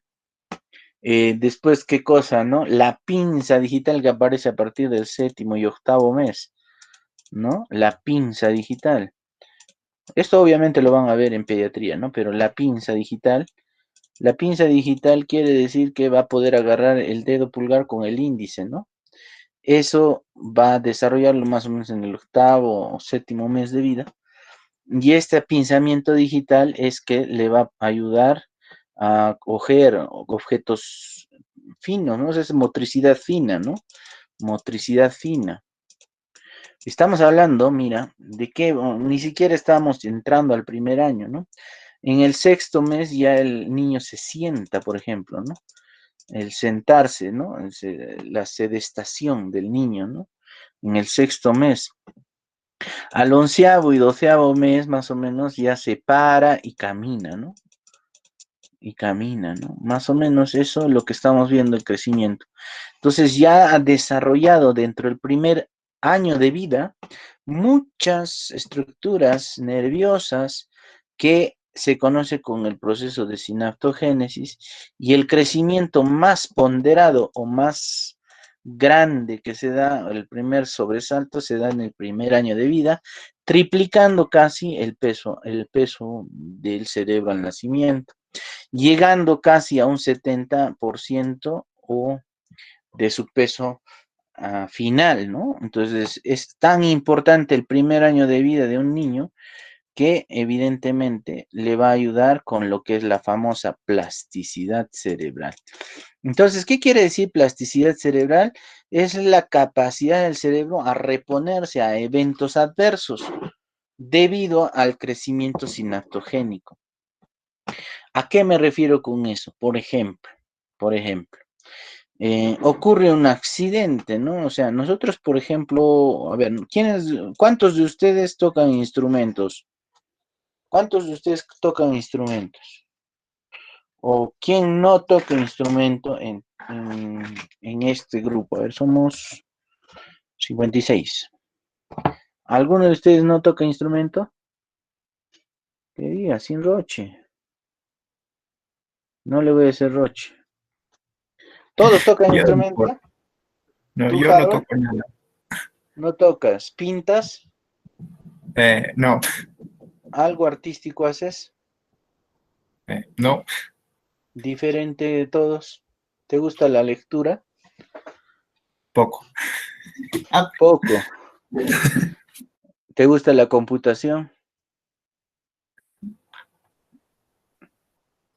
Después, ¿qué cosa, no? La pinza digital que aparece a partir del 7º y 8º mes, ¿no? La pinza digital. Esto obviamente lo van a ver en pediatría, ¿no? Pero la pinza digital quiere decir que va a poder agarrar el dedo pulgar con el índice, ¿no? Eso va a desarrollarlo más o menos en el 8º o 7º mes de vida. Y este pinzamiento digital es que le va a ayudar a coger objetos finos, ¿no? Es motricidad fina, ¿no? Motricidad fina. Estamos hablando, mira, de que ni siquiera estamos entrando al primer año, ¿no? En el sexto mes ya el niño se sienta, por ejemplo, ¿no? El sentarse, ¿no? La sedestación del niño, ¿no? En el sexto mes. Al 11º y 12º mes, más o menos, ya se para y camina, ¿no? Y camina, ¿no? Más o menos eso es lo que estamos viendo, el crecimiento. Entonces ya ha desarrollado dentro del primer año de vida muchas estructuras nerviosas que se conoce con el proceso de sinaptogénesis, y el crecimiento más ponderado o más grande que se da, el primer sobresalto se da en el primer año de vida, triplicando casi el peso del cerebro al nacimiento, llegando casi a un 70% o de su peso final, ¿no? Entonces es tan importante el primer año de vida de un niño que evidentemente le va a ayudar con lo que es la famosa plasticidad cerebral. Entonces, ¿qué quiere decir plasticidad cerebral? Es la capacidad del cerebro a reponerse a eventos adversos debido al crecimiento sinaptogénico. ¿A qué me refiero con eso? Por ejemplo, ocurre un accidente, ¿no? O sea, nosotros, por ejemplo, a ver, ¿cuántos de ustedes tocan instrumentos? ¿Cuántos de ustedes tocan instrumentos? ¿O quién no toca instrumento en este grupo? A ver, somos 56. ¿Alguno de ustedes no toca instrumento? ¿Qué diga? Sin roche. No le voy a hacer roche. ¿Todos tocan instrumento? No, ¿Tú, yo no Harold? toco nada. ¿No tocas? ¿Pintas? No. ¿Algo artístico haces? No. ¿Diferente de todos? ¿Te gusta la lectura? Poco. Poco. ¿Te gusta la computación?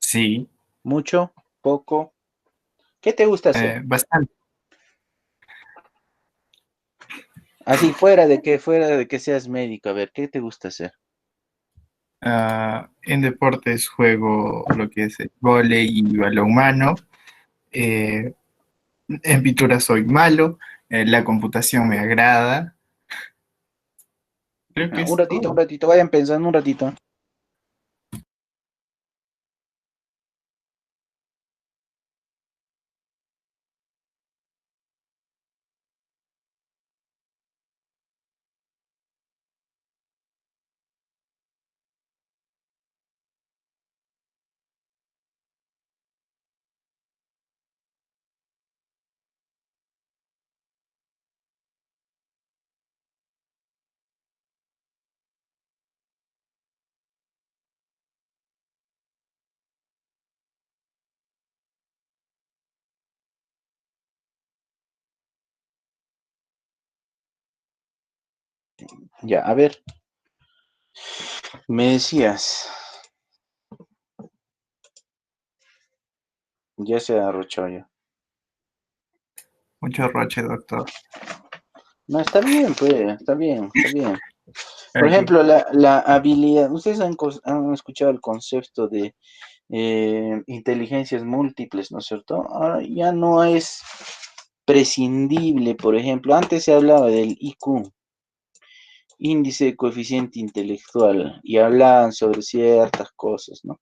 Sí. ¿Mucho? ¿Poco? ¿Qué te gusta hacer? Bastante. Así, fuera de que seas médico, a ver, ¿qué te gusta hacer? En deportes juego lo que es el vóley y balonmano. En pintura soy malo. La computación me agrada. Creo que es todo. Un ratito, vayan pensando un ratito. Ya, a ver. Me decías. Ya se arrochó ya. Mucho roche, doctor. No, está bien, pues, está bien, está bien. Por ejemplo, la habilidad, ustedes han escuchado el concepto de inteligencias múltiples, ¿no es cierto? Ahora ya no es prescindible, por ejemplo, antes se hablaba del IQ, índice de coeficiente intelectual, y hablaban sobre ciertas cosas, ¿no?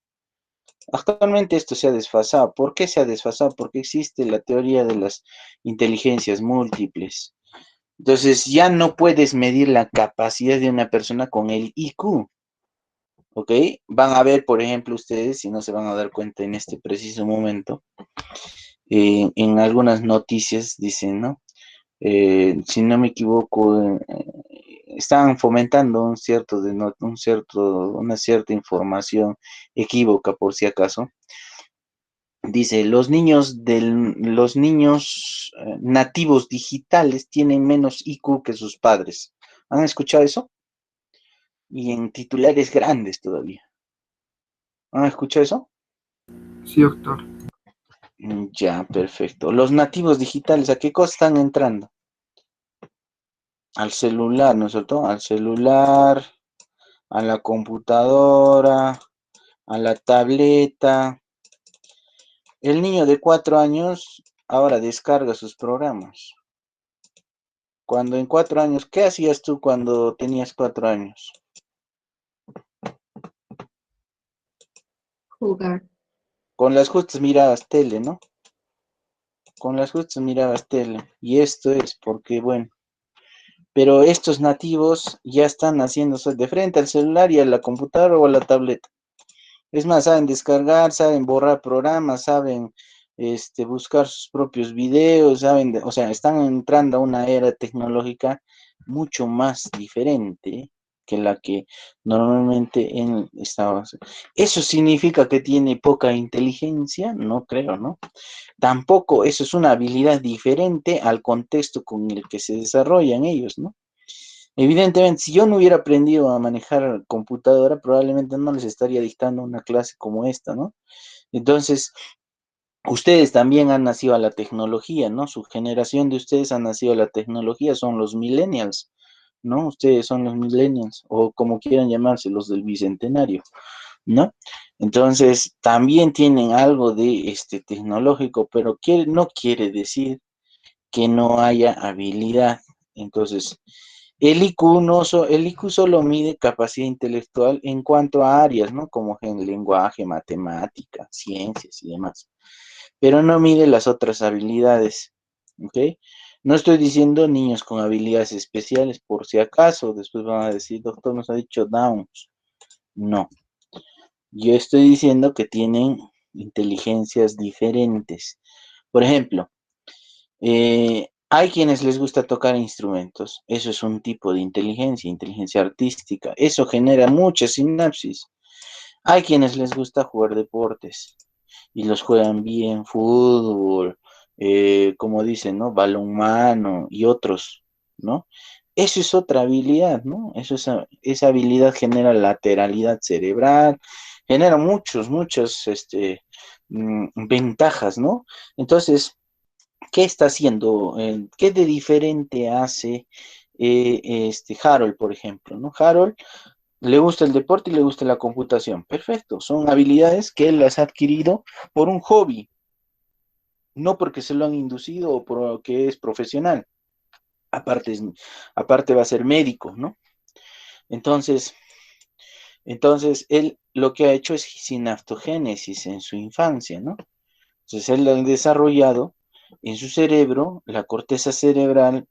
Actualmente esto se ha desfasado. ¿Por qué se ha desfasado? Porque existe la teoría de las inteligencias múltiples. Entonces ya no puedes medir la capacidad de una persona con el IQ, ¿ok? Van a ver, por ejemplo, ustedes, si no se van a dar cuenta en este preciso momento, en algunas noticias dicen, ¿no? Si no me equivoco, están fomentando una cierta información equívoca, por si acaso. Dice, los niños nativos digitales tienen menos IQ que sus padres. ¿Han escuchado eso? Y en titulares grandes todavía. ¿Han escuchado eso? Sí, doctor. Ya, perfecto. Los nativos digitales, ¿a qué cosa están entrando? Al celular, ¿no es cierto? Al celular, a la computadora, a la tableta. El niño de 4 años ahora descarga sus programas. Cuando en 4 años, ¿qué hacías tú cuando tenías 4 años? Jugar. Con las justas mirabas tele, ¿no? Con las justas mirabas tele. Y esto es porque, bueno, pero estos nativos ya están haciéndose de frente al celular y a la computadora o a la tableta. Es más, saben descargar, saben borrar programas, saben buscar sus propios videos, saben, o sea, están entrando a una era tecnológica mucho más diferente que la que normalmente estábamos. ¿Eso significa que tiene poca inteligencia? No creo, ¿no? Tampoco eso es una habilidad diferente al contexto con el que se desarrollan ellos, ¿no? Evidentemente, si yo no hubiera aprendido a manejar computadora, probablemente no les estaría dictando una clase como esta, ¿no? Entonces, ustedes también han nacido a la tecnología, ¿no? Su generación de ustedes ha nacido a la tecnología, son los millennials, ¿no? Ustedes son los millennials, o como quieran llamarse, los del bicentenario, ¿no? Entonces, también tienen algo de tecnológico, pero no quiere decir que no haya habilidad. Entonces, el IQ solo mide capacidad intelectual en cuanto a áreas, ¿no? Como en lenguaje, matemática, ciencias y demás. Pero no mide las otras habilidades, ¿ok? No estoy diciendo niños con habilidades especiales, por si acaso, después van a decir, doctor, nos ha dicho Downs. No. Yo estoy diciendo que tienen inteligencias diferentes. Por ejemplo, hay quienes les gusta tocar instrumentos. Eso es un tipo de inteligencia artística. Eso genera mucha sinapsis. Hay quienes les gusta jugar deportes y los juegan bien, fútbol, como dicen, ¿no? Balonmano y otros, ¿no? Eso es otra habilidad, ¿no? Esa habilidad genera lateralidad cerebral, genera muchas ventajas, ¿no? Entonces, ¿qué está haciendo? ¿Qué de diferente hace Harold, por ejemplo, ¿no? Harold le gusta el deporte y le gusta la computación. Perfecto, son habilidades que él las ha adquirido por un hobby, no porque se lo han inducido o porque es profesional. Aparte va a ser médico, ¿no? Entonces, él lo que ha hecho es sinaptogénesis en su infancia, ¿no? Entonces él ha desarrollado en su cerebro la corteza cerebral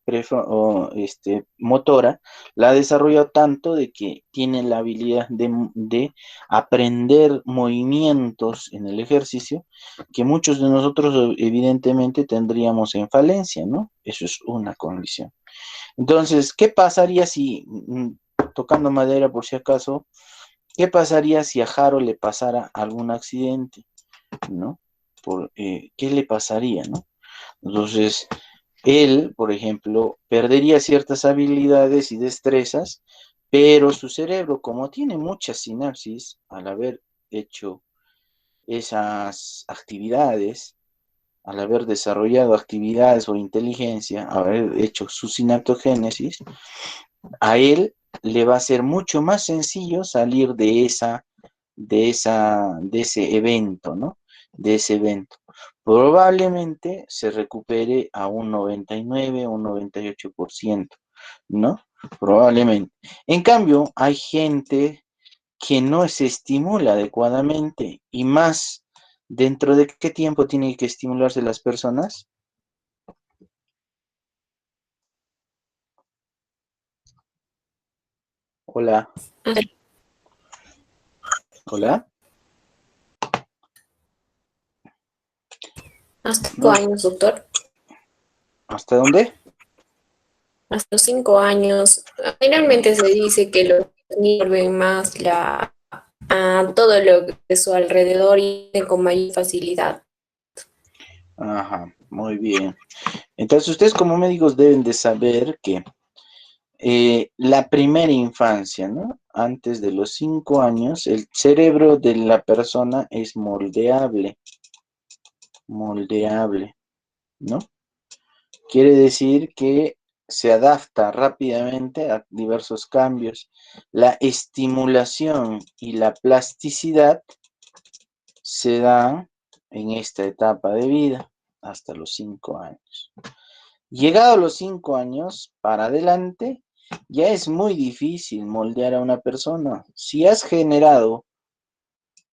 motora, la ha desarrollado tanto de que tiene la habilidad de aprender movimientos en el ejercicio que muchos de nosotros evidentemente tendríamos en falencia, ¿no? Eso es una condición. Entonces, ¿qué pasaría si, tocando madera por si acaso, qué pasaría si a Jaro le pasara algún accidente, ¿no? ¿Qué le pasaría, no? Entonces, él, por ejemplo, perdería ciertas habilidades y destrezas, pero su cerebro, como tiene muchas sinapsis, al haber hecho esas actividades, al haber desarrollado actividades o inteligencia, haber hecho su sinaptogénesis, a él le va a ser mucho más sencillo salir de ese evento, ¿no? De ese evento. Probablemente se recupere a un 99, un 98%, ¿no? Probablemente. En cambio, hay gente que no se estimula adecuadamente y más, ¿dentro de qué tiempo tienen que estimularse las personas? Hola. Hola. Hasta 5 años, doctor. ¿Hasta dónde? Hasta los 5 años. Generalmente se dice que los niños ven más a todo lo que es su alrededor y con mayor facilidad. Ajá, muy bien. Entonces, ustedes como médicos deben de saber que la primera infancia, ¿no? Antes de los 5 años, el cerebro de la persona es moldeable, ¿no? Quiere decir que se adapta rápidamente a diversos cambios. La estimulación y la plasticidad se dan en esta etapa de vida hasta los 5 años. Llegado a los 5 años para adelante, ya es muy difícil moldear a una persona. Si has generado,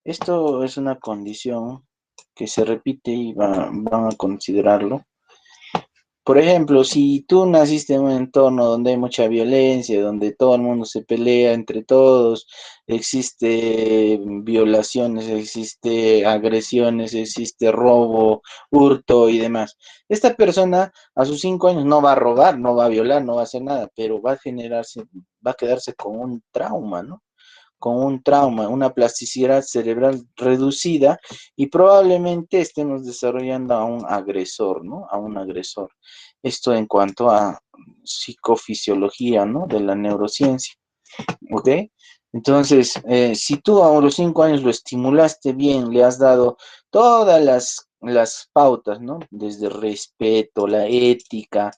esto es una condición que se repite y van a considerarlo. Por ejemplo, si tú naciste en un entorno donde hay mucha violencia, donde todo el mundo se pelea entre todos, existe violaciones, existe agresiones, existe robo, hurto y demás. Esta persona a sus 5 años no va a robar, no va a violar, no va a hacer nada, pero va a quedarse con un trauma, ¿no? Con un trauma, una plasticidad cerebral reducida y probablemente estemos desarrollando a un agresor, ¿no? A un agresor. Esto en cuanto a psicofisiología, ¿no? De la neurociencia, ¿ok? Entonces, si tú a los 5 años lo estimulaste bien, le has dado todas las pautas, ¿no? Desde respeto, la ética,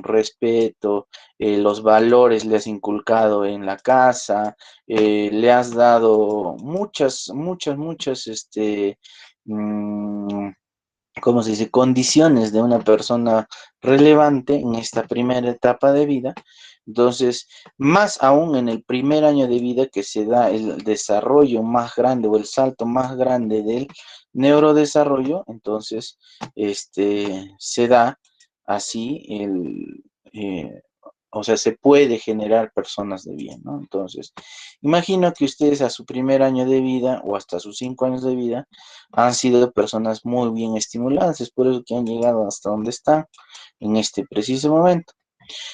respeto, los valores le has inculcado en la casa, le has dado muchas, ¿cómo se dice? Condiciones de una persona relevante en esta primera etapa de vida. Entonces, más aún en el primer año de vida que se da el desarrollo más grande o el salto más grande del neurodesarrollo, entonces, se da así o sea, se puede generar personas de bien, ¿no? Entonces, imagino que ustedes a su primer año de vida o hasta sus 5 años de vida han sido personas muy bien estimuladas, es por eso que han llegado hasta donde están en este preciso momento.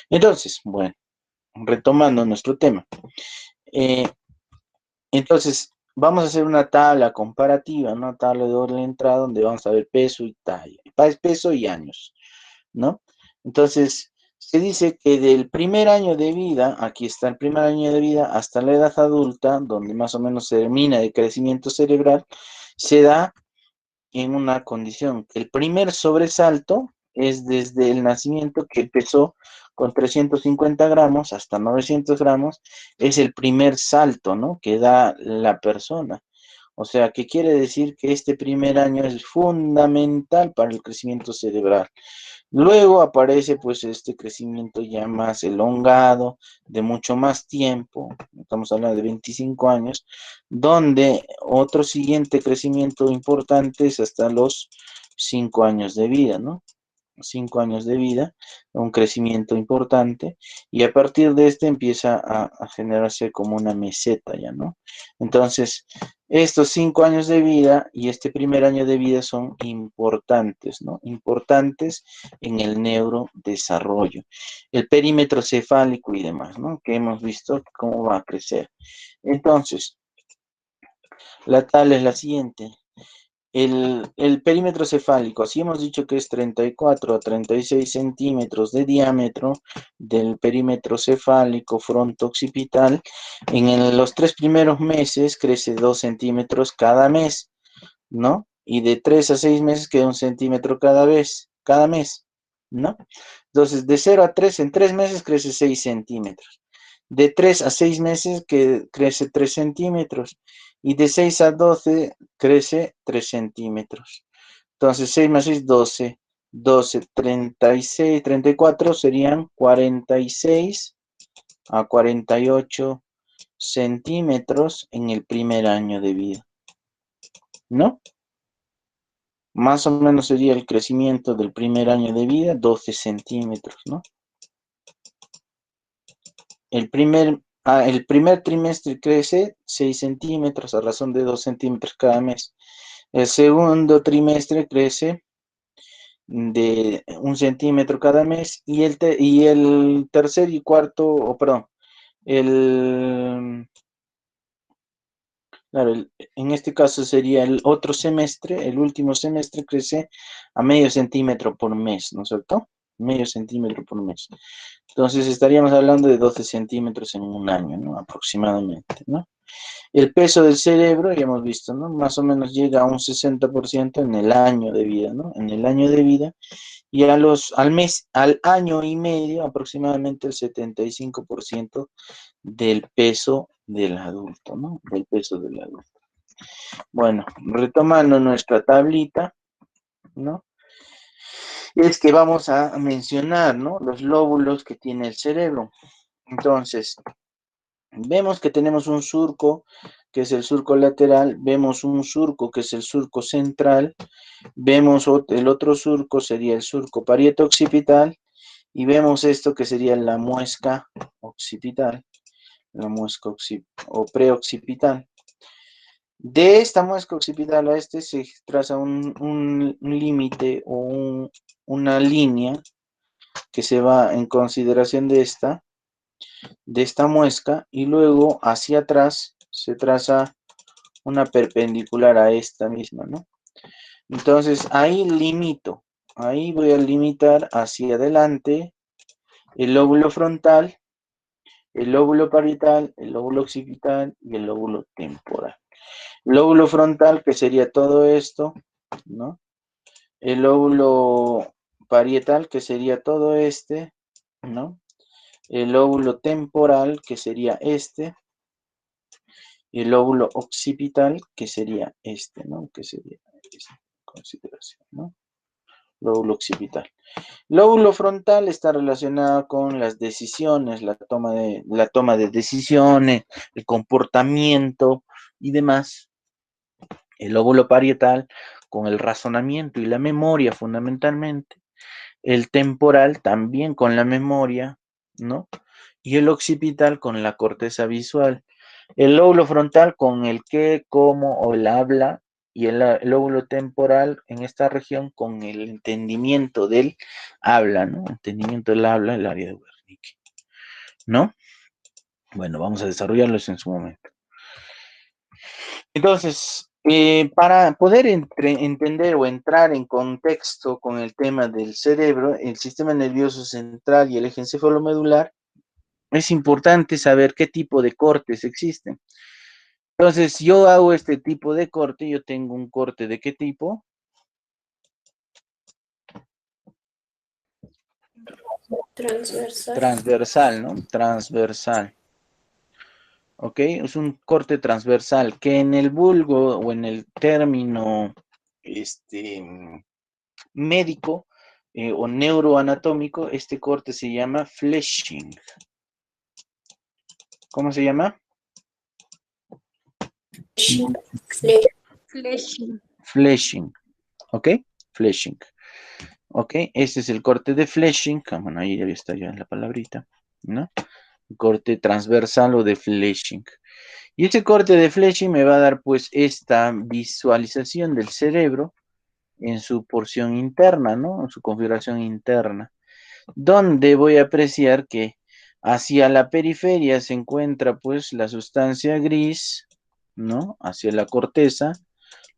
Entonces, bueno, retomando nuestro tema. Entonces, vamos a hacer una tabla comparativa, una tabla de doble entrada donde vamos a ver peso y talla, peso y años, ¿no? Entonces, se dice que del primer año de vida, aquí está el primer año de vida, hasta la edad adulta, donde más o menos se termina el crecimiento cerebral, se da en una condición que el primer sobresalto es desde el nacimiento, que empezó con 350 gramos hasta 900 gramos, es el primer salto, ¿no? Que da la persona. O sea, que quiere decir que este primer año es fundamental para el crecimiento cerebral. Luego aparece pues este crecimiento ya más elongado, de mucho más tiempo, estamos hablando de 25 años, donde otro siguiente crecimiento importante es hasta los 5 años de vida, ¿no? 5 años de vida, un crecimiento importante, y a partir de este empieza a generarse como una meseta ya, ¿no? Entonces, estos 5 años de vida y este primer año de vida son importantes, ¿no? Importantes en el neurodesarrollo. El perímetro cefálico y demás, ¿no? Que hemos visto cómo va a crecer. Entonces, la tabla es la siguiente. El perímetro cefálico, así hemos dicho que es 34 a 36 centímetros de diámetro del perímetro cefálico fronto-occipital. En los 3 primeros meses crece 2 centímetros cada mes, ¿no? Y de 3 a 6 meses queda 1 centímetro cada mes, ¿no? Entonces, de 0 a 3, en 3 meses crece 6 centímetros. De 3 a 6 meses que crece 3 centímetros. Y de 6 a 12 crece 3 centímetros. Entonces 6 más 6, 12. 12, 36, 34 serían 46 a 48 centímetros en el primer año de vida, ¿no? Más o menos sería el crecimiento del primer año de vida, 12 centímetros, ¿no? El primer trimestre crece 6 centímetros a razón de 2 centímetros cada mes. El segundo trimestre crece de 1 centímetro cada mes y el tercer y cuarto, en este caso sería el otro semestre, el último semestre crece a medio centímetro por mes, ¿no es cierto? medio centímetro por mes. Entonces estaríamos hablando de 12 centímetros en un año, ¿no? Aproximadamente, ¿no? El peso del cerebro, ya hemos visto, ¿no? Más o menos llega a un 60% en el año de vida, ¿no? En el año de vida. Y al año y medio, aproximadamente el 75% del peso del adulto, ¿no? Del peso del adulto. Bueno, retomando nuestra tablita, ¿no? Es que vamos a mencionar, ¿no? Los lóbulos que tiene el cerebro. Entonces, vemos que tenemos un surco, que es el surco lateral, vemos un surco, que es el surco central, vemos el otro surco, sería el surco parieto-occipital, y vemos esto que sería la muesca occipital, la muesca o preoccipital. De esta muesca occipital a este se traza un límite o una línea que se va en consideración de esta muesca, y luego hacia atrás se traza una perpendicular a esta misma, ¿no? Entonces ahí limito, ahí voy a limitar hacia adelante el lóbulo frontal, el lóbulo parietal, el lóbulo occipital y el lóbulo temporal. Lóbulo frontal, que sería todo esto, ¿no? El lóbulo parietal, que sería todo este, ¿no? El lóbulo temporal, que sería este, y el lóbulo occipital, que sería este, ¿no? Que sería esta consideración, ¿no? Lóbulo occipital. Lóbulo frontal está relacionado con las decisiones, la toma de decisiones, el comportamiento y demás. El lóbulo parietal con el razonamiento y la memoria fundamentalmente. El temporal también con la memoria, ¿no? Y el occipital con la corteza visual. El lóbulo frontal con el qué, cómo o el habla, y el lóbulo temporal en esta región con el entendimiento del habla, ¿no? Entendimiento del habla, el área de Wernicke, ¿no? Bueno, vamos a desarrollarlos en su momento. Entonces, para poder entender o entrar en contexto con el tema del cerebro, el sistema nervioso central y el eje encefalomedular, es importante saber qué tipo de cortes existen. Entonces, yo hago este tipo de corte, yo tengo un corte ¿de qué tipo? Transversal. Transversal, ¿no? Transversal. ¿Ok? Es un corte transversal que en el vulgo o en el término médico o neuroanatómico, este corte se llama fleshing. ¿Cómo se llama? Fleshing. ¿Ok? Fleshing. ¿Ok? Este es el corte de fleshing. Bueno, ahí ya está ya la palabrita, ¿no? Corte transversal o de fleshing. Y este corte de fleshing me va a dar pues esta visualización del cerebro en su porción interna, ¿no? En su configuración interna, donde voy a apreciar que hacia la periferia se encuentra pues la sustancia gris, ¿no? Hacia la corteza,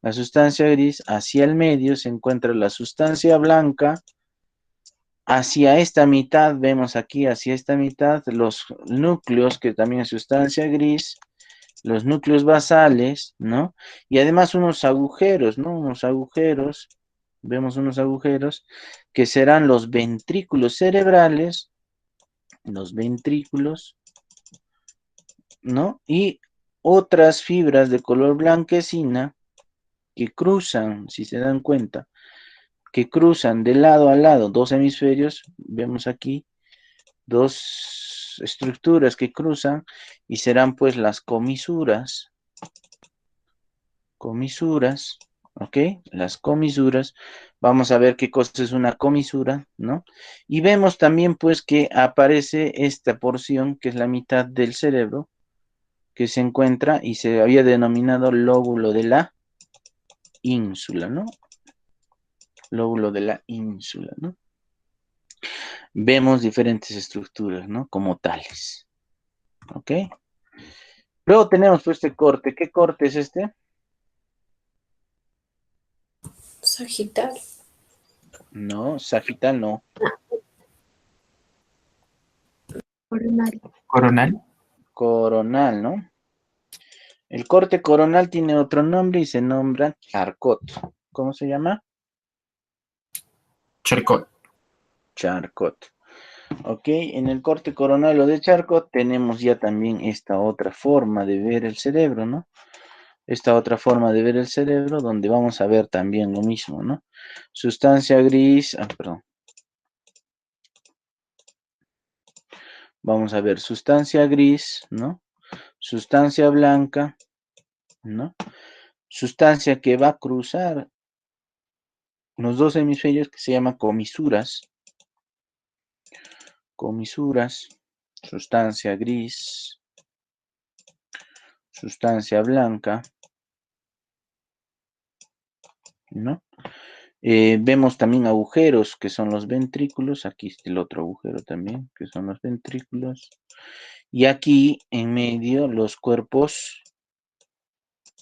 la sustancia gris, hacia el medio se encuentra la sustancia blanca, hacia esta mitad, vemos aquí hacia esta mitad los núcleos, que también es sustancia gris, los núcleos basales, ¿no? Y además unos agujeros, ¿no? Unos agujeros, vemos unos agujeros que serán los ventrículos cerebrales, los ventrículos, ¿no? Y otras fibras de color blanquecina que cruzan, si se dan cuenta, que cruzan de lado a lado dos hemisferios, vemos aquí dos estructuras que cruzan y serán pues las comisuras, ¿ok? Las comisuras, vamos a ver qué cosa es una comisura, ¿no? Y vemos también pues que aparece esta porción que es la mitad del cerebro que se encuentra y se había denominado lóbulo de la ínsula, ¿no? Lóbulo de la ínsula, ¿no? Vemos diferentes estructuras, ¿no? Como tales, ¿ok? Luego tenemos pues este corte. ¿Qué corte es este? Sagital. No, sagital no. Coronal. Coronal. Coronal, ¿no? El corte coronal tiene otro nombre y se nombra Charcot. ¿Cómo se llama? Charcot. Charcot. Ok, en el corte coronal o de Charcot tenemos ya también esta otra forma de ver el cerebro, ¿no? Esta otra forma de ver el cerebro donde vamos a ver también lo mismo, ¿no? Sustancia gris, perdón. Vamos a ver sustancia gris, ¿no? Sustancia blanca, ¿no? Sustancia que va a cruzar los dos hemisferios que se llama comisuras. Comisuras, sustancia gris, sustancia blanca, ¿no? Vemos también agujeros que son los ventrículos. Aquí está el otro agujero también, que son los ventrículos. Y aquí en medio los cuerpos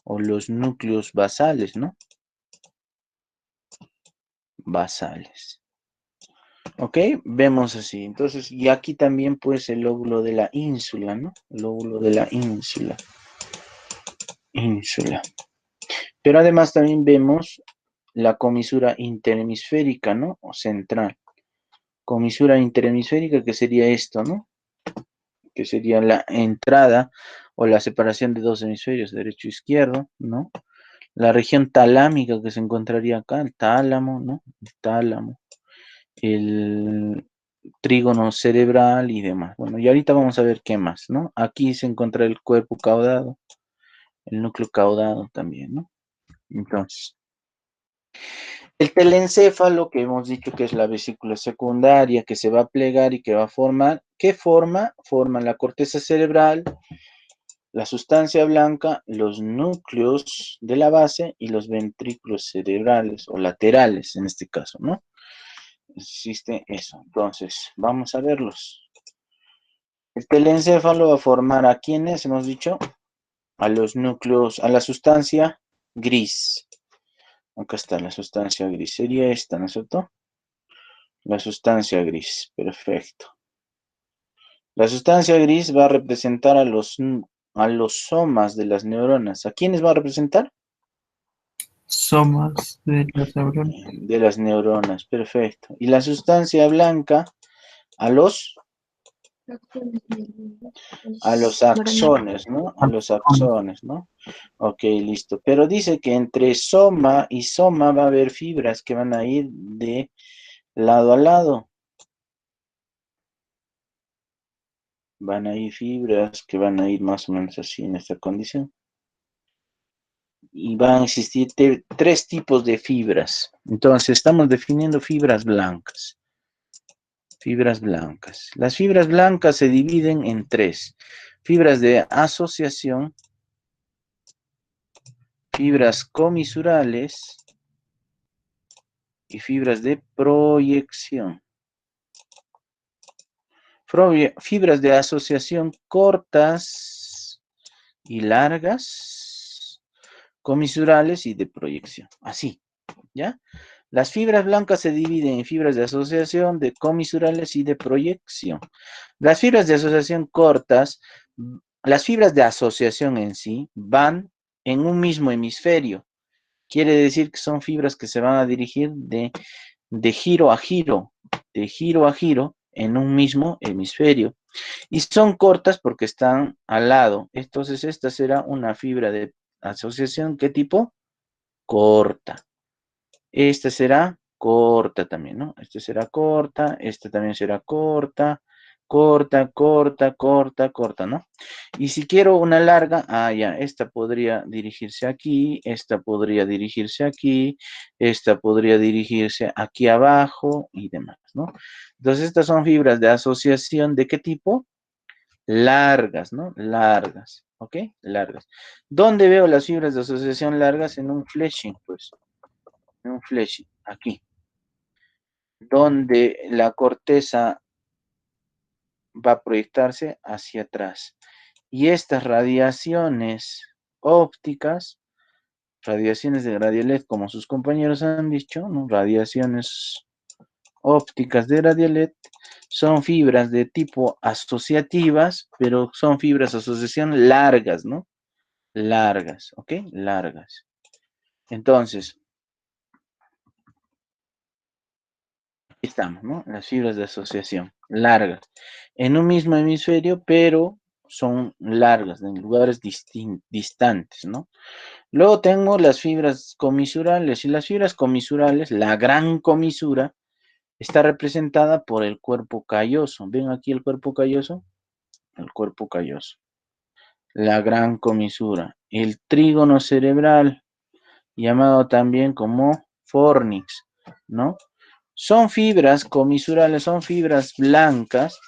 o los núcleos basales, ¿no? Basales. Ok, vemos así. Entonces, y aquí también pues el lóbulo de la ínsula, ¿no? El lóbulo de la ínsula. Ínsula. Pero además también vemos la comisura interhemisférica, ¿no? O central. Comisura interhemisférica, que sería esto, ¿no? Que sería la entrada o la separación de dos hemisferios, derecho e izquierdo, ¿no? La región talámica que se encontraría acá, el tálamo, ¿no? El tálamo. El trígono cerebral y demás. Bueno, y ahorita vamos a ver qué más, ¿no? Aquí se encuentra el cuerpo caudado, el núcleo caudado también, ¿no? Entonces, el telencéfalo, que hemos dicho que es la vesícula secundaria, que se va a plegar y que va a formar, ¿qué forma? Forma la corteza cerebral, la sustancia blanca, los núcleos de la base y los ventrículos cerebrales o laterales en este caso, ¿no? Existe eso. Entonces, vamos a verlos. El telencéfalo va a formar a quienes, hemos dicho, a los núcleos, a la sustancia gris. Acá está la sustancia gris. Sería esta, ¿no es cierto? La sustancia gris. Perfecto. La sustancia gris va a representar a los somas de las neuronas. ¿A quiénes va a representar? Somas de las neuronas. De las neuronas, perfecto. Y la sustancia blanca a los axones, ¿no? A los axones, ¿no? Ok, listo. Pero dice que entre soma y soma va a haber fibras que van a ir de lado a lado. Van a ir fibras que van a ir más o menos así en esta condición. Y van a existir tres tipos de fibras. Entonces, estamos definiendo fibras blancas. Fibras blancas. Las fibras blancas se dividen en tres. Fibras de asociación, fibras comisurales y fibras de proyección. Fibras de asociación cortas y largas, comisurales y de proyección. Así, ¿ya? Las fibras blancas se dividen en fibras de asociación, de comisurales y de proyección. Las fibras de asociación cortas, las fibras de asociación en sí van en un mismo hemisferio. Quiere decir que son fibras que se van a dirigir de giro a giro, de giro a giro en un mismo hemisferio. Y son cortas porque están al lado. Entonces esta será una fibra de asociación. ¿Qué tipo? Corta. Esta será corta también, ¿no? Esta será corta, esta también será corta, corta, corta, corta, corta, ¿no? Y si quiero una larga, ya, esta podría dirigirse aquí, esta podría dirigirse aquí, esta podría dirigirse aquí abajo y demás, ¿no? Entonces estas son fibras de asociación, ¿de qué tipo? Largas, ¿no? Largas, ¿ok? Largas. ¿Dónde veo las fibras de asociación largas? En un fleshing, pues. En un fleshing, aquí. Donde la corteza va a proyectarse hacia atrás. Y estas radiaciones ópticas, radiaciones de radio LED, como sus compañeros han dicho, ¿no? Radiaciones ópticas de Radialet son fibras de tipo asociativas, pero son fibras de asociación largas, ¿no? Largas, ¿ok? Largas. Entonces, aquí estamos, ¿no? Las fibras de asociación, largas. En un mismo hemisferio, pero son largas, en lugares distantes, ¿no? Luego tengo las fibras comisurales, y las fibras comisurales, la gran comisura, está representada por el cuerpo calloso. ¿Ven aquí el cuerpo calloso? El cuerpo calloso. La gran comisura. El trígono cerebral, llamado también como fornix, ¿no? Son fibras comisurales, son fibras blancas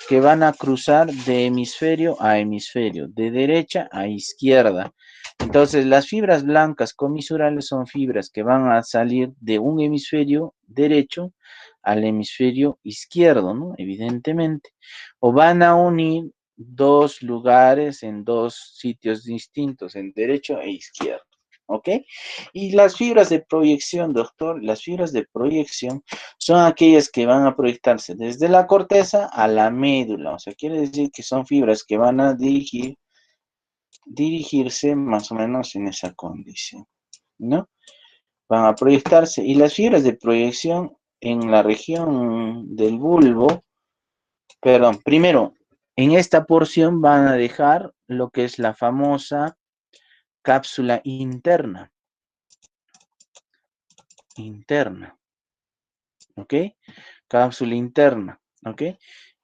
que van a cruzar de hemisferio a hemisferio, de derecha a izquierda. Entonces, las fibras blancas comisurales son fibras que van a salir de un hemisferio derecho al hemisferio izquierdo, ¿no? Evidentemente. O van a unir dos lugares en dos sitios distintos, en derecho e izquierdo. ¿Ok? Y las fibras de proyección, doctor, las fibras de proyección son aquellas que van a proyectarse desde la corteza a la médula. O sea, quiere decir que son fibras que van a dirigirse más o menos en esa condición, ¿no? Van a proyectarse. Y las fibras de proyección en la región del bulbo, perdón, primero, en esta porción van a dejar lo que es la famosa cápsula interna. ¿Ok? Cápsula interna, ¿ok?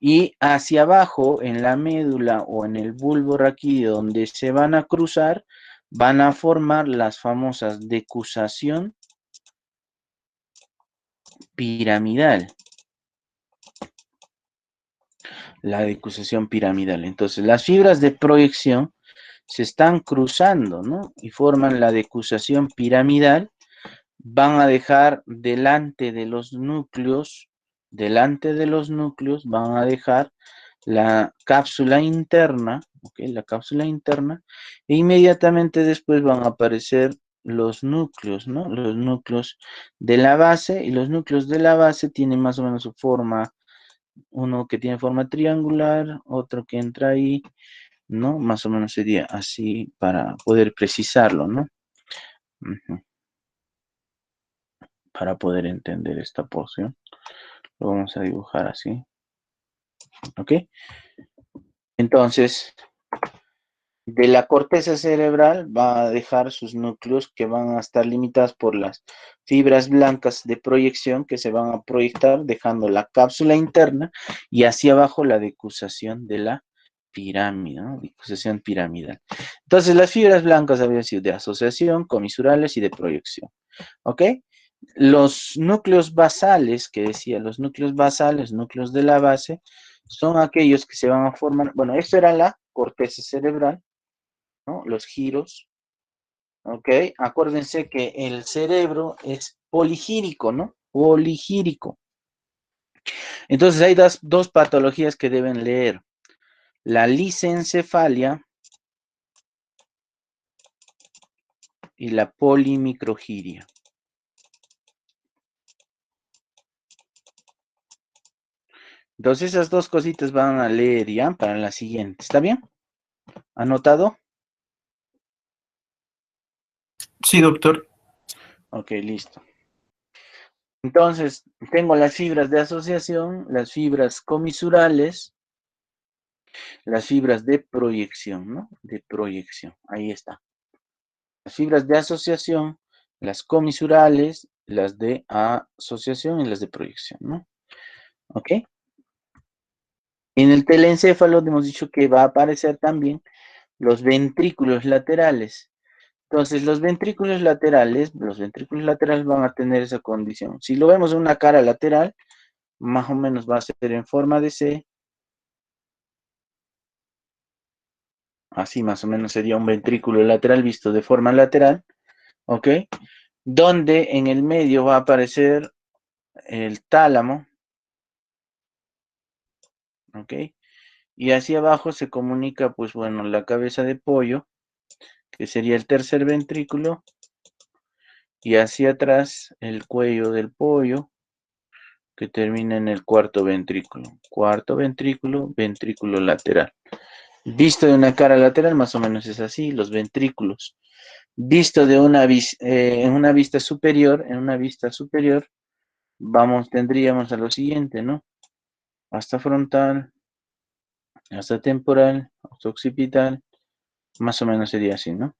Y hacia abajo, en la médula o en el bulbo raquídeo, donde se van a cruzar, van a formar las famosas decusación piramidal. La decusación piramidal. Entonces, las fibras de proyección se están cruzando, ¿no? Y forman la decusación piramidal. Van a dejar delante de los núcleos, van a dejar la cápsula interna, ¿ok? La cápsula interna, e inmediatamente después van a aparecer los núcleos, ¿no? Los núcleos de la base, y los núcleos de la base tienen más o menos su forma, uno que tiene forma triangular, otro que entra ahí, ¿no? Más o menos sería así para poder precisarlo, ¿no? Ujú. Para poder entender esta porción, lo vamos a dibujar así, ¿ok? Entonces, de la corteza cerebral va a dejar sus núcleos que van a estar limitados por las fibras blancas de proyección que se van a proyectar dejando la cápsula interna y hacia abajo la decusación de la pirámide, ¿no? Decusación piramidal. Entonces, las fibras blancas habían sido de asociación, comisurales y de proyección, ¿ok? Los núcleos basales, que decía, los núcleos basales, núcleos de la base, son aquellos que se van a formar, bueno, esto era la corteza cerebral, ¿no? Los giros, ¿ok? Acuérdense que el cerebro es poligírico, ¿no? Poligírico. Entonces hay dos patologías que deben leer. La lisencefalia y la polimicrogiria. Entonces esas dos cositas van a leer ya para la siguiente. ¿Está bien? ¿Anotado? Sí, doctor. Ok, listo. Entonces, tengo las fibras de asociación, las fibras comisurales, las fibras de proyección, ¿no? De proyección, ahí está. Las fibras de asociación, las comisurales, las de asociación y las de proyección, ¿no? ¿Ok? En el telencéfalo hemos dicho que va a aparecer también los ventrículos laterales. Entonces, los ventrículos laterales van a tener esa condición. Si lo vemos en una cara lateral, más o menos va a ser en forma de C. Así más o menos sería un ventrículo lateral visto de forma lateral, ¿ok? Donde en el medio va a aparecer el tálamo, ¿ok? Y hacia abajo se comunica, pues bueno, la cabeza de pollo, que sería el tercer ventrículo, y hacia atrás el cuello del pollo, que termina en el cuarto ventrículo. Cuarto ventrículo, ventrículo lateral. Visto de una cara lateral, más o menos es así, los ventrículos. Visto de en una vista superior, tendríamos a lo siguiente, ¿no? Hasta frontal, hasta temporal, hasta occipital, más o menos sería así, ¿no?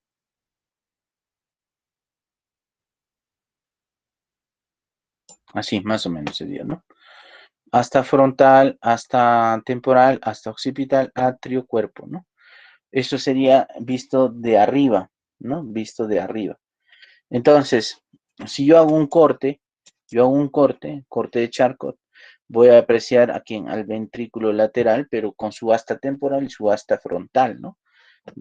Así, más o menos sería, ¿no? Hasta frontal, hasta temporal, hasta occipital, atrio, cuerpo, ¿no? Eso sería visto de arriba, ¿no? Visto de arriba. Entonces, si yo hago un corte, corte de Charcot, voy a apreciar aquí al ventrículo lateral, pero con su asta temporal y su asta frontal, ¿no?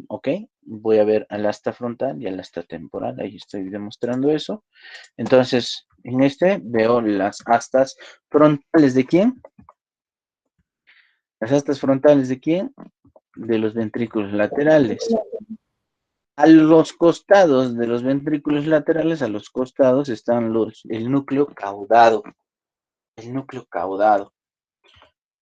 ¿Ok? Voy a ver al asta frontal y al asta temporal, ahí estoy demostrando eso. Entonces, en este veo las astas frontales ¿de quién? Las astas frontales ¿de quién? De los ventrículos laterales. A los costados de los ventrículos laterales, a los costados están el núcleo caudado. El núcleo caudado.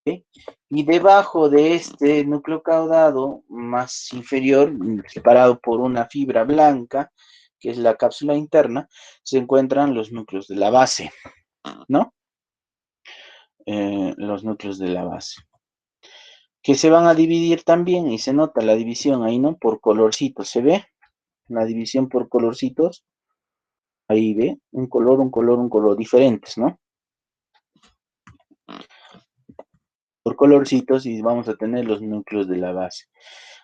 ¿Sí? Y debajo de este núcleo caudado, más inferior, separado por una fibra blanca, que es la cápsula interna, se encuentran los núcleos de la base, ¿no? Los núcleos de la base. Que se van a dividir también, y se nota la división ahí, ¿no? Por colorcitos, ¿se ve? La división por colorcitos. Ahí ve, un color diferentes, ¿no? Por colorcitos y vamos a tener los núcleos de la base.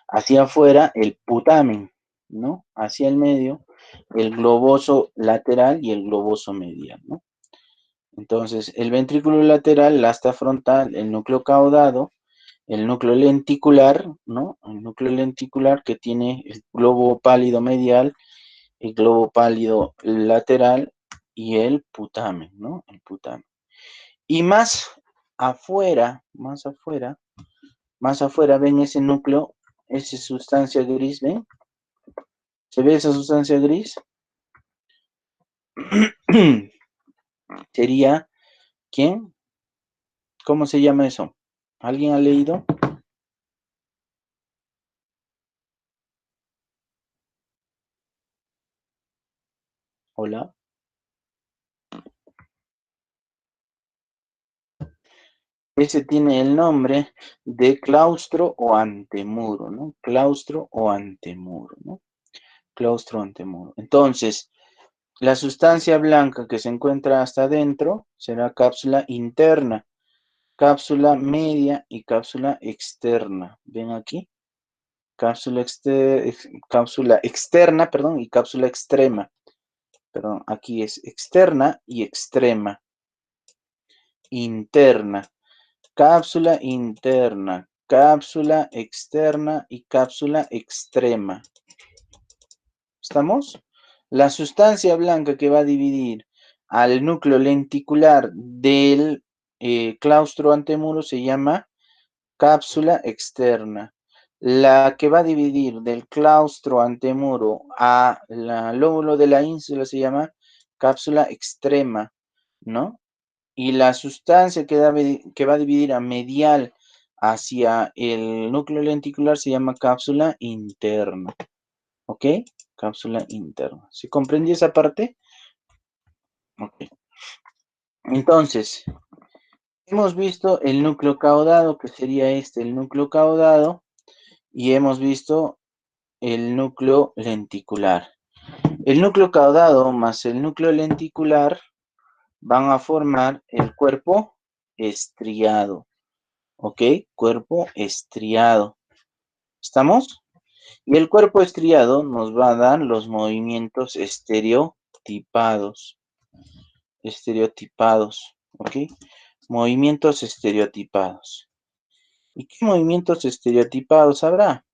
Hacia afuera, el putamen, ¿no? Hacia el medio, el globoso lateral y el globoso medial, ¿no? Entonces, el ventrículo lateral, la asta frontal, el núcleo caudado, el núcleo lenticular, ¿no? El núcleo lenticular que tiene el globo pálido medial, el globo pálido lateral y el putamen, ¿no? El putamen. Y más afuera, ven ese núcleo, esa sustancia gris, ¿ven? ¿Se ve esa sustancia gris? Sería, ¿quién? ¿Cómo se llama eso? ¿Alguien ha leído? Hola. Ese tiene el nombre de claustro o antemuro, ¿no? Claustro o antemuro, ¿no? Claustro o antemuro. Entonces, la sustancia blanca que se encuentra hasta adentro será cápsula interna, cápsula media y cápsula externa. ¿Ven aquí? Cápsula externa, perdón, y cápsula extrema. Perdón, aquí es externa y extrema. Interna. Cápsula interna, cápsula externa y cápsula extrema. ¿Estamos? La sustancia blanca que va a dividir al núcleo lenticular del claustro antemuro se llama cápsula externa. La que va a dividir del claustro antemuro a la lóbulo de la ínsula se llama cápsula extrema, ¿no? Y la sustancia que va a dividir a medial hacia el núcleo lenticular se llama cápsula interna. ¿Ok? Cápsula interna. ¿Se comprendió esa parte? Ok. Entonces, hemos visto el núcleo caudado, que sería el núcleo caudado, y hemos visto el núcleo lenticular. El núcleo caudado más el núcleo lenticular van a formar el cuerpo estriado. ¿Ok? Cuerpo estriado. ¿Estamos? Y el cuerpo estriado nos va a dar los movimientos estereotipados. Estereotipados. ¿Ok? Movimientos estereotipados. ¿Y qué movimientos estereotipados habrá?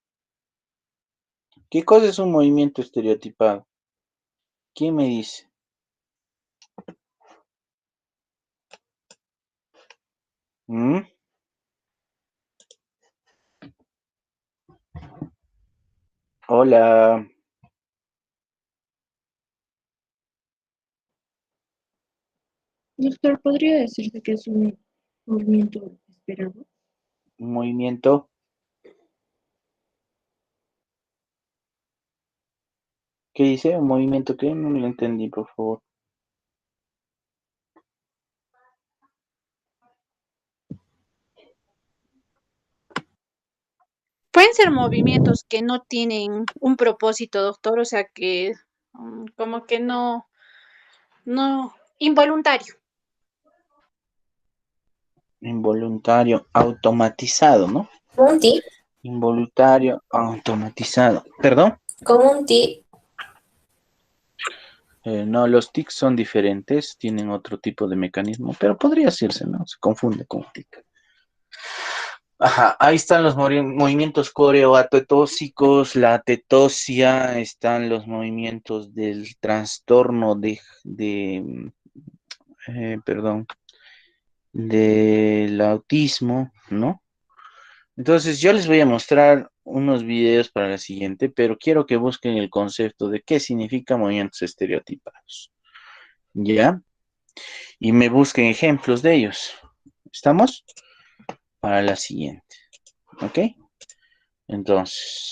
¿Qué cosa es un movimiento estereotipado? ¿Quién me dice? ¿Mm? Hola. Doctor, ¿podría decirse que es un movimiento esperado? Un movimiento. ¿Qué dice? ¿Un movimiento qué? No lo entendí, por favor. Pueden ser movimientos que no tienen un propósito, doctor, o sea que como que no, involuntario. Involuntario, automatizado, ¿no? Un tic, Involuntario, automatizado. ¿Perdón? como un tic. No, los tics son diferentes, tienen otro tipo de mecanismo, pero podría decirse, ¿no? Se confunde con tic. Ajá, ahí están los movimientos coreoatetóxicos, la atetosia, están los movimientos del trastorno perdón, del autismo, ¿no? Entonces yo les voy a mostrar unos videos para la siguiente, pero quiero que busquen el concepto de qué significa movimientos estereotipados, ¿ya? Y me busquen ejemplos de ellos. ¿Estamos? Para la siguiente, ¿ok? Entonces...